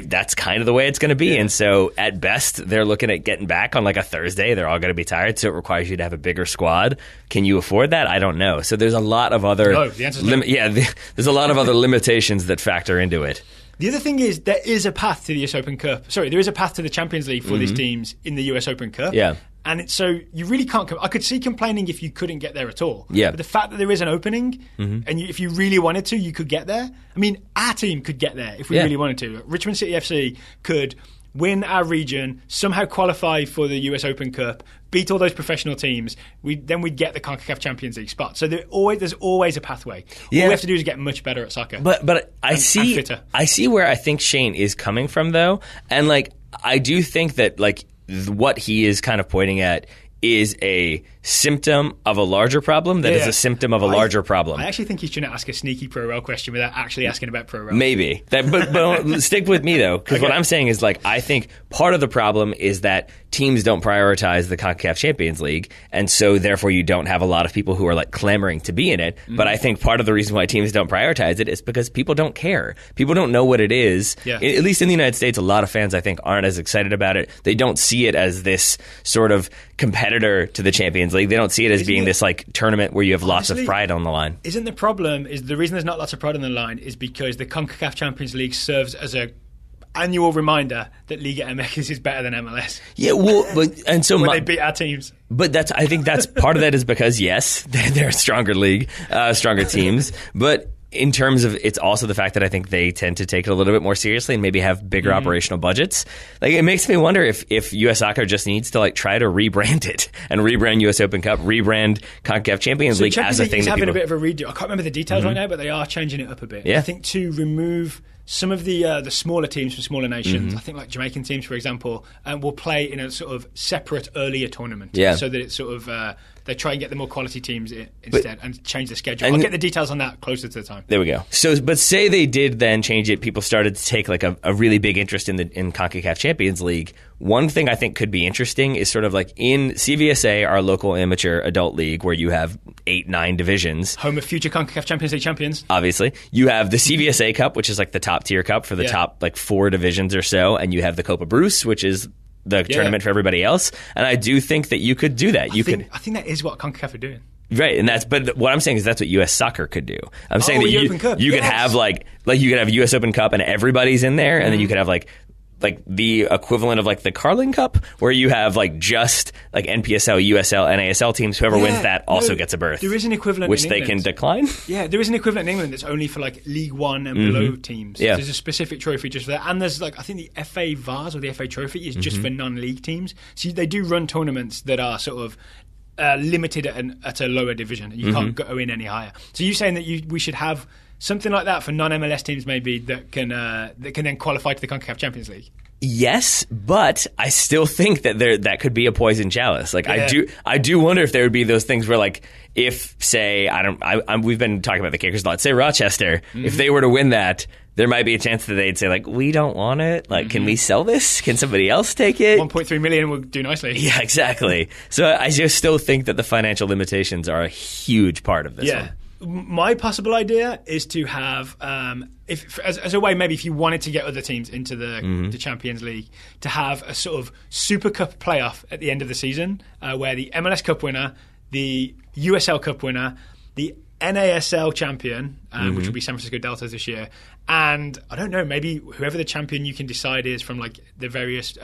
that's kind of the way it's going to be. And so at best, they're looking at getting back on like a Thursday. They're all going to be tired, so it requires you to have a bigger squad. Can you afford that? I don't know. So there's a lot of other there's a lot of other limitations that factor into it. The other thing is there is a path to the US Open Cup. Sorry, there is a path to the Champions League for these teams in the US Open Cup. Yeah. And so you really can't... I could see complaining if you couldn't get there at all. Yeah. But the fact that there is an opening, and if you really wanted to, you could get there. I mean, our team could get there if we really wanted to. Richmond City FC could win our region, somehow qualify for the US Open Cup, beat all those professional teams, then we'd get the CONCACAF Champions League spot. So there's always a pathway. All we have to do is get much better at soccer. But I see where I think Shane is coming from, though. And, like, I do think that, like, what he is kind of pointing at is a symptom of a larger problem that is a symptom of a larger problem. I actually think he's trying to ask a sneaky pro-rel question without actually asking about pro-rel. Maybe. But stick with me, though, because what I'm saying is, like, I think part of the problem is that teams don't prioritize the CONCACAF Champions League, and so therefore you don't have a lot of people who are, like, clamoring to be in it. But I think part of the reason why teams don't prioritize it is because people don't care. People don't know what it is. At least in the United States, a lot of fans, I think, aren't as excited about it. They don't see it as this sort of competitor to the Champions League. They don't see it as being this like tournament where you have lots of pride on the line. Isn't the problem is the reason there's not lots of pride on the line is because the CONCACAF Champions League serves as a annual reminder that Liga MX is better than MLS. Yeah, well, and so when they beat our teams. But I think that's part of that is because yes, they're a stronger league, stronger teams, but in terms of it's also the fact that I think they tend to take it a little bit more seriously and maybe have bigger operational budgets. Like it makes me wonder if U.S. Soccer just needs to like try to rebrand it and rebrand U.S. Open Cup, rebrand CONCACAF Champions League as a thing. He's having a bit of a redo. I can't remember the details right now, but they are changing it up a bit. Yeah. I think to remove some of the smaller teams from smaller nations, I think like Jamaican teams, for example, will play in a sort of separate earlier tournament. So that it's sort of they try and get the more quality teams instead and change the schedule. I'll get the details on that closer to the time. There we go. So, but say they did then change it, people started to take like a really big interest in CONCACAF Champions League. One thing I think could be interesting is sort of like in CVSA, our local amateur adult league, where you have 8-9 divisions. Home of future CONCACAF Champions League champions. Obviously. You have the CVSA Cup, which is like the top tier cup for the top like 4 divisions or so, and you have the Copa Bruce, which is the tournament for everybody else. And I do think that you could do that. I think that is what CONCACAF are doing. Right, and but what I'm saying is that's what U.S. Soccer could do. I'm saying that you could have like you could have U.S. Open Cup and everybody's in there, and then you could have like the equivalent of like the Carling Cup, where you have like just like NPSL, USL, NASL teams. Whoever wins that also gets a berth. There is an equivalent which in they England. Can decline. Yeah, there is an equivalent in England that's only for like League One and below teams. Yeah. There's a specific trophy just for that, and there's like I think the FA Vase or the FA Trophy is just for non-league teams. So they do run tournaments that are sort of limited at a lower division. You can't go in any higher. So you're saying that we should have something like that for non-MLS teams maybe that can then qualify to the CONCACAF Champions League? Yes, but I still think that that could be a poison chalice. Like I do wonder if there would be those things where like if say we've been talking about the Kickers a lot. Say Rochester, if they were to win that, there might be a chance that they'd say, like, we don't want it. Like, can we sell this? Can somebody else take it? 1.3 million will do nicely. Yeah, exactly. So I just still think that the financial limitations are a huge part of this one. My possible idea is to have, as a way, maybe if you wanted to get other teams into the Champions League, to have a sort of Super Cup playoff at the end of the season, where the MLS Cup winner, the USL Cup winner, the NASL champion, which will be San Francisco Deltas this year, and I don't know, maybe whoever the champion you can decide is from like the various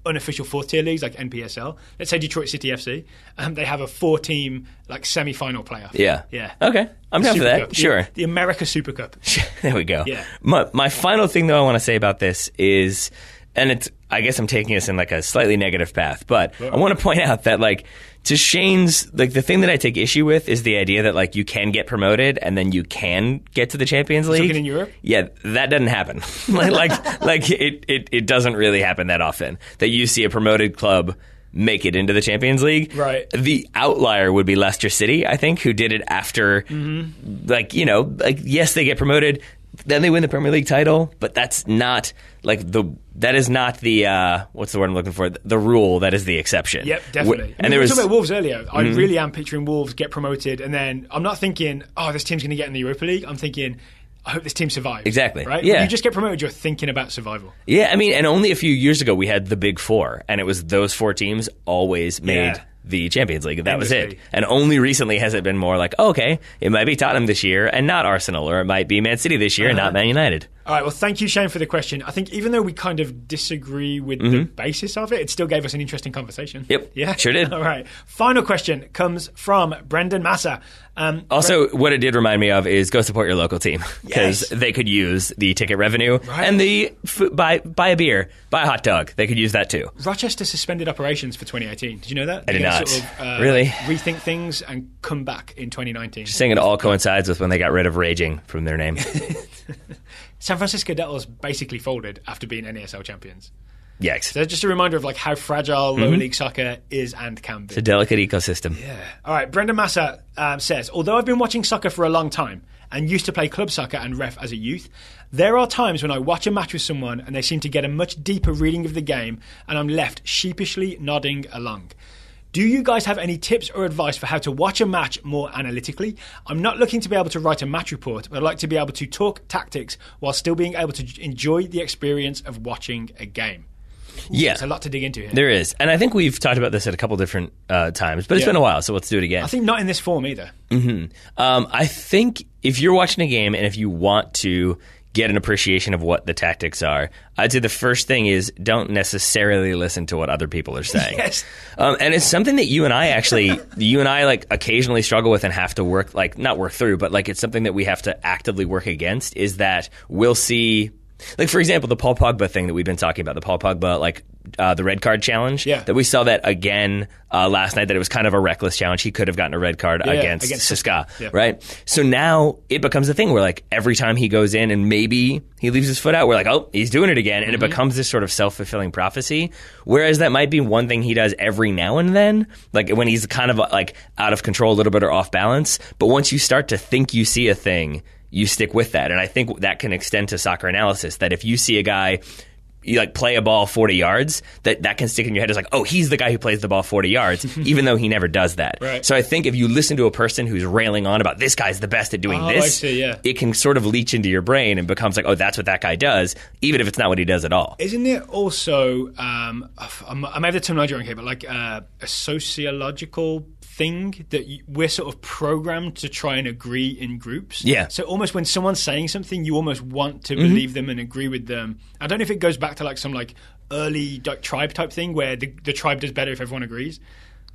unofficial fourth-tier leagues like NPSL. Let's say Detroit City FC. They have a 4-team like semi-final playoff. Yeah. Okay, I'm down for that. Cup. Sure. The America Super Cup. There we go. Yeah. My final thing, though, I want to say about this is, and I guess I'm taking us in like a slightly negative path, but I want to point out that like to Shane's, like the thing that I take issue with is the idea that like you can get promoted and then you can get to the Champions League. In Europe? Yeah, that doesn't happen. like it doesn't really happen that often that you see a promoted club make it into the Champions League. Right. The outlier would be Leicester City, I think, who did it after, yes, they get promoted. Then they win the Premier League title, but that's not that is not the what's the word I'm looking for? The rule. That is the exception. Yep, definitely. And we were talking about Wolves earlier. I really am picturing Wolves get promoted, and then I'm not thinking, oh, this team's going to get in the Europa League. I'm thinking, I hope this team survives. Exactly. Right? Yeah. When you just get promoted, you're thinking about survival. Yeah, I mean, and only a few years ago we had the Big Four, and it was those 4 teams always made the Champions League. That was it. And only recently has it been more like, oh, okay, it might be Tottenham this year and not Arsenal, or it might be Man City this year and not Man United. All right, well, thank you, Shane, for the question. I think even though we kind of disagree with the basis of it, it still gave us an interesting conversation. Yep, yeah, sure did. All right, final question comes from Brendan Massa. What it did remind me of is go support your local team, because they could use the ticket revenue and the buy a beer, buy a hot dog. They could use that too. Rochester suspended operations for 2018. Did you know that? I did not. Sort of, really? Rethink things and come back in 2019. Just saying it all coincides with when they got rid of Raging from their name. San Francisco Deltas basically folded after being NASL champions. Yikes. So just a reminder of like how fragile lower league soccer is and can be. It's a delicate ecosystem. Yeah. All right, Brendan Massa says, although I've been watching soccer for a long time and used to play club soccer and ref as a youth, there are times when I watch a match with someone and they seem to get a much deeper reading of the game and I'm left sheepishly nodding along. Do you guys have any tips or advice for how to watch a match more analytically? I'm not looking to be able to write a match report, but I'd like to be able to talk tactics while still being able to enjoy the experience of watching a game. Yeah. There's a lot to dig into here. There is. And I think we've talked about this at a couple different times, but it's been a while, so let's do it again. I think not in this form either. I think if you're watching a game and if you want to get an appreciation of what the tactics are, I'd say the first thing is don't necessarily listen to what other people are saying. Yes. And it's something that you and I like occasionally struggle with and have to work, like not work through, but like it's something that we have to actively work against, is that we'll see, like for example, the Paul Pogba thing that we've been talking about, the Paul Pogba, like the red card challenge, that we saw that again last night, that it was kind of a reckless challenge. He could have gotten a red card against Siska, right? So now it becomes a thing where like every time he goes in and maybe he leaves his foot out, we're like, oh, he's doing it again. And it becomes this sort of self-fulfilling prophecy. Whereas that might be one thing he does every now and then, like when he's kind of like out of control a little bit or off balance. But once you start to think you see a thing, you stick with that. And I think that can extend to soccer analysis, that if you see a guy you like play a ball 40 yards, that can stick in your head as like, oh, he's the guy who plays the ball 40 yards, even though he never does that. Right. So I think if you listen to a person who's railing on about this guy's the best at doing this, it can sort of leach into your brain and becomes like, oh, that's what that guy does, even if it's not what he does at all. Isn't it also, I may have the terminology wrong here, but like a sociological thing that we're sort of programmed to try and agree in groups. Yeah. So almost when someone's saying something, you almost want to believe them and agree with them. I don't know if it goes back to like some like early like tribe type thing where the tribe does better if everyone agrees.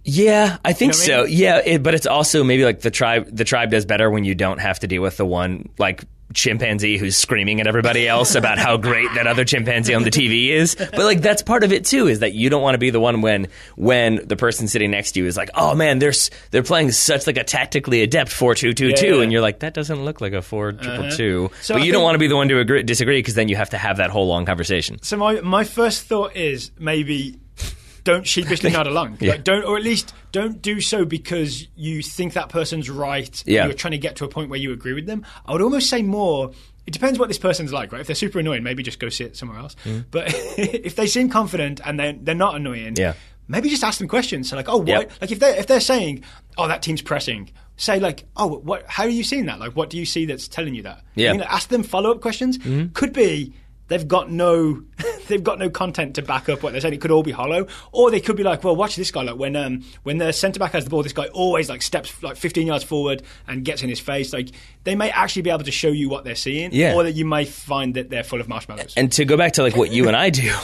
Yeah, I think so. I mean? Yeah, but it's also maybe like the tribe does better when you don't have to deal with the one like chimpanzee who's screaming at everybody else about how great that other chimpanzee on the TV is. But like that's part of it too, is that you don't want to be the one when the person sitting next to you is like, oh man, they're playing such like a tactically adept 4-2-2-2, and you're like, that doesn't look like a 4-2-2-2. So but you don't want to be the one to disagree, because then you have to have that whole long conversation. So my first thought is maybe don't sheepishly nod along. Yeah. Like or at least don't do so because you think that person's right. Yeah. You're trying to get to a point where you agree with them. I would almost say more, it depends what this person's like, right? If they're super annoying, maybe just go sit somewhere else. But if they seem confident and they're not annoying, maybe just ask them questions. So like, oh, what? Like if they're saying, oh, that team's pressing, say like, oh, what? How are you seeing that? Like, what do you see that's telling you that? Yeah. You know, ask them follow-up questions. Could be they've got no content to back up what they're saying. It could all be hollow, or they could be like, well, watch this guy. Like when the centre back has the ball, this guy always like steps like 15 yards forward and gets in his face. Like they may actually be able to show you what they're seeing, or that you may find that they're full of marshmallows. And to go back to like what you and I do.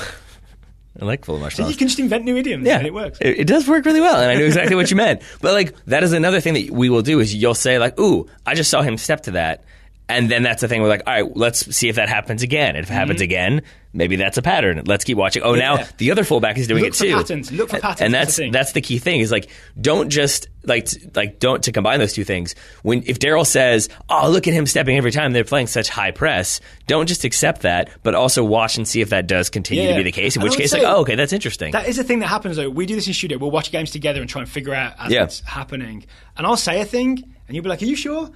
I like full of marshmallows. So you can just invent new idioms and it works. It does work really well, and I knew exactly what you meant. But like that is another thing that we will do is you'll say like, ooh, I just saw him step to that. And then that's the thing, we're like, all right, let's see if that happens again. And if it happens again, maybe that's a pattern. Let's keep watching. Oh, now the other fullback is doing it too. Look for patterns. And that's the key thing is like, don't just don't to combine those two things. If Daryl says, oh, look at him stepping every time they're playing such high press, don't just accept that, but also watch and see if that does continue to be the case. In which case, like, oh, okay, that's interesting. That is a thing that happens though. We do this in studio. We'll watch games together and try and figure out as it's happening. And I'll say a thing, and you'll be like, are you sure?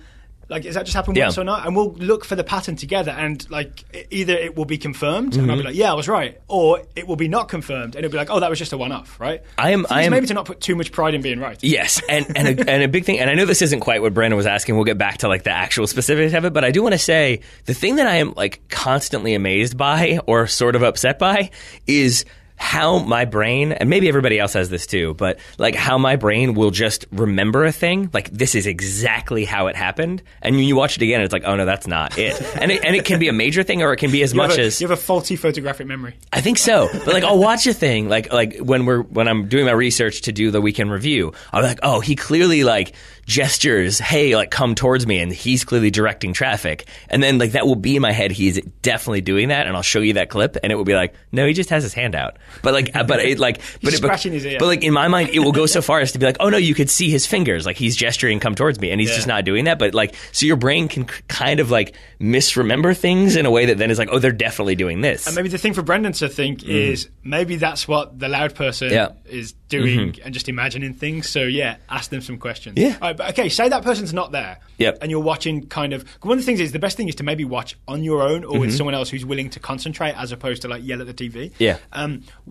Like, has that just happened once or not? And we'll look for the pattern together, and like either it will be confirmed, and I'll be like, yeah, I was right, or it will be not confirmed, and it'll be like, oh, that was just a one-off, right? I am maybe to not put too much pride in being right. Yes, and a big thing, and I know this isn't quite what Brandon was asking. We'll get back to like the actual specifics of it, but I do want to say the thing that I am like constantly amazed by or sort of upset by is how my brain, and maybe everybody else has this too, but like how my brain will just remember a thing, like this is exactly how it happened, and when you watch it again, it's like, oh no, that's not it. And it can be a major thing, or it can be as much as you have a faulty photographic memory. I think so, but like I'll watch a thing, like when I'm doing my research to do the weekend review, I'm like, oh, he clearly like gestures, hey, like come towards me, and he's clearly directing traffic, and then like that will be in my head, he's definitely doing that, and I'll show you that clip, and it will be like, no, he just has his hand out. But scratching his ear. But like in my mind, it will go so far as to be like, oh no, you could see his fingers, like he's gesturing, come towards me, and he's just not doing that. But like, so your brain can kind of like misremember things in a way that then is like, oh, they're definitely doing this. And maybe the thing for Brendan to think is maybe that's what the loud person is doing and just imagining things. So yeah, ask them some questions. Yeah. All right, but okay, say that person's not there. Yep. And you're watching kind of, one of the things is the best thing is to maybe watch on your own or with someone else who's willing to concentrate as opposed to like yell at the TV. Yeah.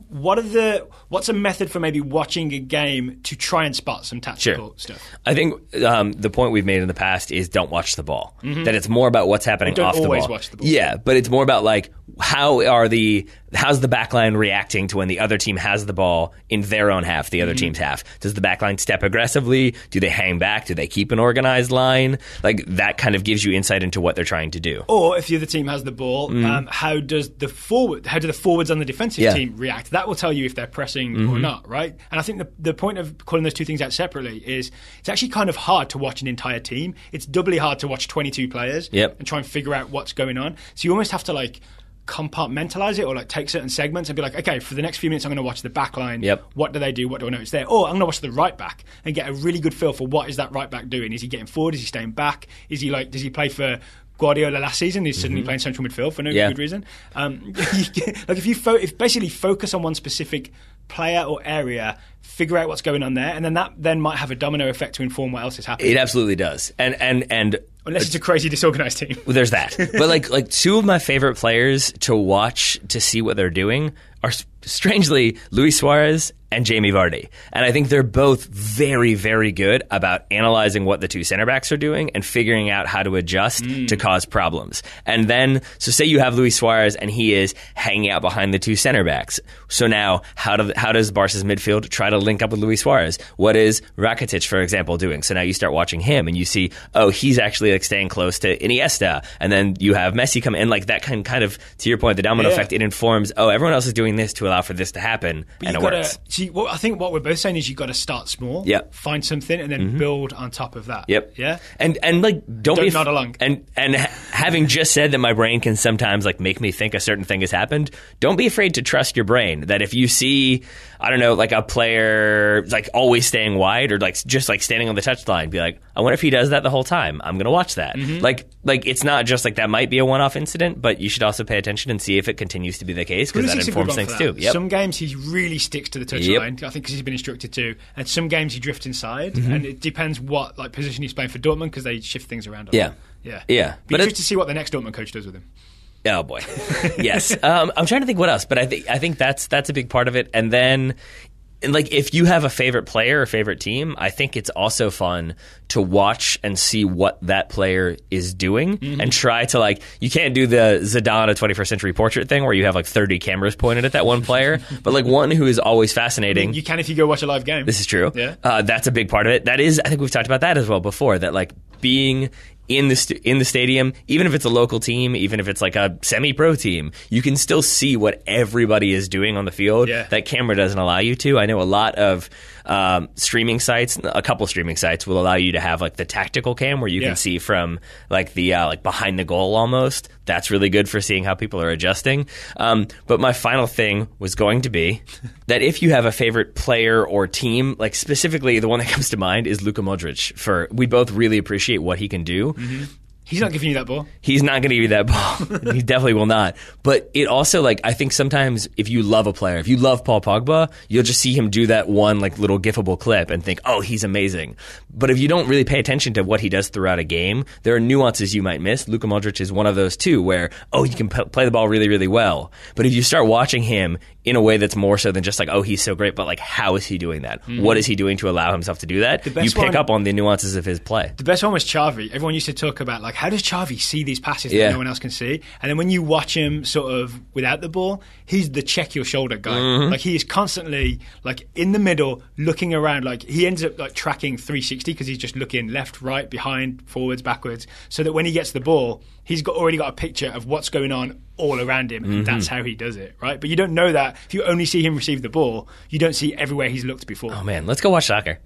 What's a method for maybe watching a game to try and spot some tactical stuff? I think the point we've made in the past is don't watch the ball. That it's more about what's happening off the ball. Don't always watch the ball. Yeah, but it's more about like how's the backline reacting to when the other team has the ball in their own half, the other team's half? Does the backline step aggressively? Do they hang back? Do they keep an organized line? Like that kind of gives you insight into what they're trying to do. Or if the other team has the ball, how do the forwards on the defensive team react? That will tell you if they're pressing or not, right? And I think the point of calling those two things out separately is it's actually kind of hard to watch an entire team. It's doubly hard to watch 22 players and try and figure out what's going on. So you almost have to like compartmentalize it or like take certain segments and be like, okay, for the next few minutes I'm going to watch the back line. What do they do? What do I know it's there? Or I'm going to watch the right back and get a really good feel for what is that right back doing. Is he getting forward? Is he staying back? Does he play for Guardiola last season? He's suddenly playing central midfield for no good reason. Like if basically focus on one specific player or area, figure out what's going on there, and then that then might have a domino effect to inform what else is happening. It absolutely does. And unless it's a crazy disorganized team. Well, there's that. But like two of my favorite players to watch to see what they're doing are strangely Luis Suarez and Jamie Vardy. And I think they're both very, very good about analyzing what the two center backs are doing and figuring out how to adjust to cause problems. And then, so say you have Luis Suarez and he is hanging out behind the two center backs. So now, how does Barca's midfield try to link up with Luis Suarez? What is Rakitic, for example, doing? So now you start watching him and you see, oh, he's actually like staying close to Iniesta. And then you have Messi come in, like that kind of, to your point, the domino effect, it informs, oh, everyone else is doing this to allow for this to happen, and it works. See, I think what we're both saying is you've got to start small, find something, and then build on top of that. Yeah, and like don't be nod along. And having just said that my brain can sometimes like make me think a certain thing has happened, don't be afraid to trust your brain. That if you see, I don't know, like a player like always staying wide or like just like standing on the touchline, be like, I wonder if he does that the whole time. I'm going to watch that. Like it's not just like that might be a one-off incident, but you should also pay attention and see if it continues to be the case because that informs things instincts too. Yep. Some games he really sticks to the touchline, I think because he's been instructed to, and some games he drifts inside, and it depends what position he's playing for Dortmund because they shift things around a lot. Yeah. Be interested to see what the next Dortmund coach does with him. Oh boy, yes. I'm trying to think what else, but I think that's a big part of it. And then, like, if you have a favorite player or favorite team, I think it's also fun to watch and see what that player is doing and try to, like, you can't do the Zidane a 21st century portrait thing where you have like 30 cameras pointed at that one player, but like one who is always fascinating. I mean, you can if you go watch a live game. This is true. Yeah. That's a big part of it. That is, I think we've talked about that as well before, that like being in the stadium, even if it's a local team, even if it's like a semi-pro team, you can still see what everybody is doing on the field. That camera doesn't allow you to. I know a lot of streaming sites, a couple streaming sites will allow you to have like the tactical cam where you can see from like the like behind the goal almost. That's really good for seeing how people are adjusting. But my final thing was going to be that if you have a favorite player or team, like specifically the one that comes to mind is Luka Modric. We both really appreciate what he can do. He's not giving you that ball. He's not going to give you that ball. He definitely will not. But it also, like, I think sometimes if you love a player, if you love Paul Pogba, you'll just see him do that one, like, little gifable clip and think, oh, he's amazing. But if you don't really pay attention to what he does throughout a game, there are nuances you might miss. Luka Modric is one of those, too, where, oh, he can play the ball really, really well. But if you start watching him in a way that's more so than just like, oh, he's so great, but like, how is he doing that? What is he doing to allow himself to do that? You pick up on the nuances of his play. The best one was Xavi. Everyone used to talk about, like, how does Xavi see these passes that no one else can see? And then when you watch him sort of without the ball, he's the check your shoulder guy. Like, he is constantly like in the middle, looking around. Like, he ends up like tracking 360 because he's just looking left, right, behind, forwards, backwards, so that when he gets the ball, he's already got a picture of what's going on all around him, and that's how he does it, right? But you don't know that if you only see him receive the ball. You don't see everywhere he's looked before. Oh man, let's go watch soccer.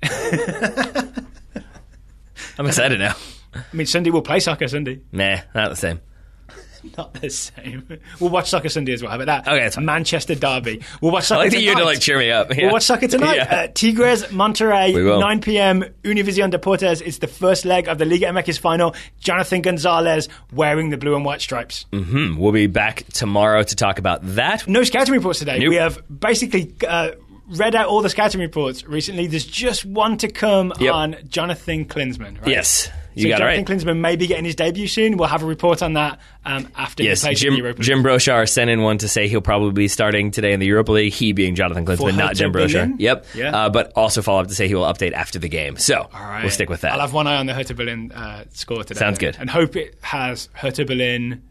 I'm excited now. I mean, Sunday we'll play soccer Sunday. Nah, not the same. Not the same. We'll watch soccer Sunday as well. How about that? Okay, that's fine. Manchester derby. We'll watch soccer I like tonight. that you to like cheer me up. We'll watch soccer tonight. Tigres, Monterrey, 9 p.m. Univision Deportes. It's the first leg of the Liga MX final. Jonathan Gonzalez wearing the blue and white stripes. We'll be back tomorrow to talk about that. No scouting reports today. Nope. We have basically read out all the scouting reports recently. There's just one to come on Jonathan Klinsmann, right? Yes. You got Jonathan it right. Klinsmann may be getting his debut soon. We'll have a report on that after he plays in the Europa League. Jim Brochar sent in one to say he'll probably be starting today in the Europa League. He being Jonathan Klinsmann, not Jim Brochar. Yep. Yeah. But also follow up to say he will update after the game. So we'll stick with that. I'll have one eye on the Hertha Berlin score today. Sounds good. And hope it has Hertha Berlin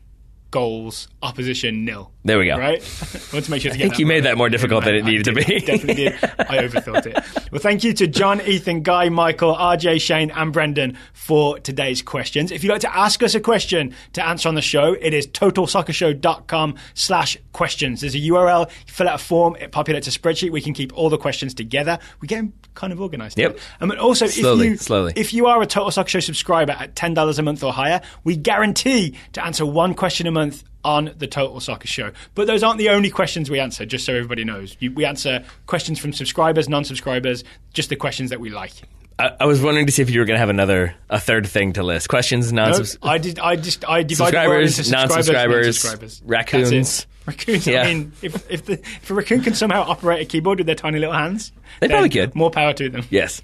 goals, opposition 0. There we go. Right? I want to make sure to I think you made that more difficult than it needed to be. Definitely did. I overthought it. Well, thank you to John, Ethan, Guy, Michael, RJ, Shane, and Brendan for today's questions. If you'd like to ask us a question to answer on the show, it is totalsoccershow.com/questions. There's a URL. You fill out a form. It populates a spreadsheet. We can keep all the questions together. We get them kind of organised. Yep. And also, slowly. If you are a Total Soccer Show subscriber at $10 a month or higher, we guarantee to answer one question a month on the Total Soccer Show. But those aren't the only questions we answer, just so everybody knows. We answer questions from subscribers, non-subscribers, just the questions that we like. I was wondering to see if you were going to have a third thing to list. Questions, non-subscribers. No, I divided the word into non-subscribers, raccoons. Raccoons. Yeah. I mean, if a raccoon can somehow operate a keyboard with their tiny little hands, they probably could. More power to them. Yes.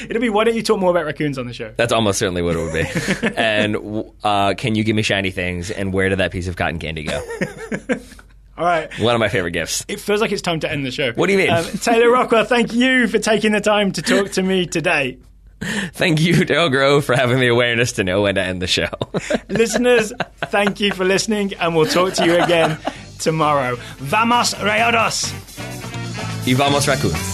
It'll be, why don't you talk more about raccoons on the show? That's almost certainly what it would be. And can you give me shiny things, and where did that piece of cotton candy go? All right. One of my favorite gifts. It feels like it's time to end the show. What do you mean? Taylor Rockwell, thank you for taking the time to talk to me today. Thank you, Dale Grove, for having the awareness to know when to end the show. Listeners, thank you for listening, and we'll talk to you again tomorrow. Vamos Rayados! Y vamos Raccoons.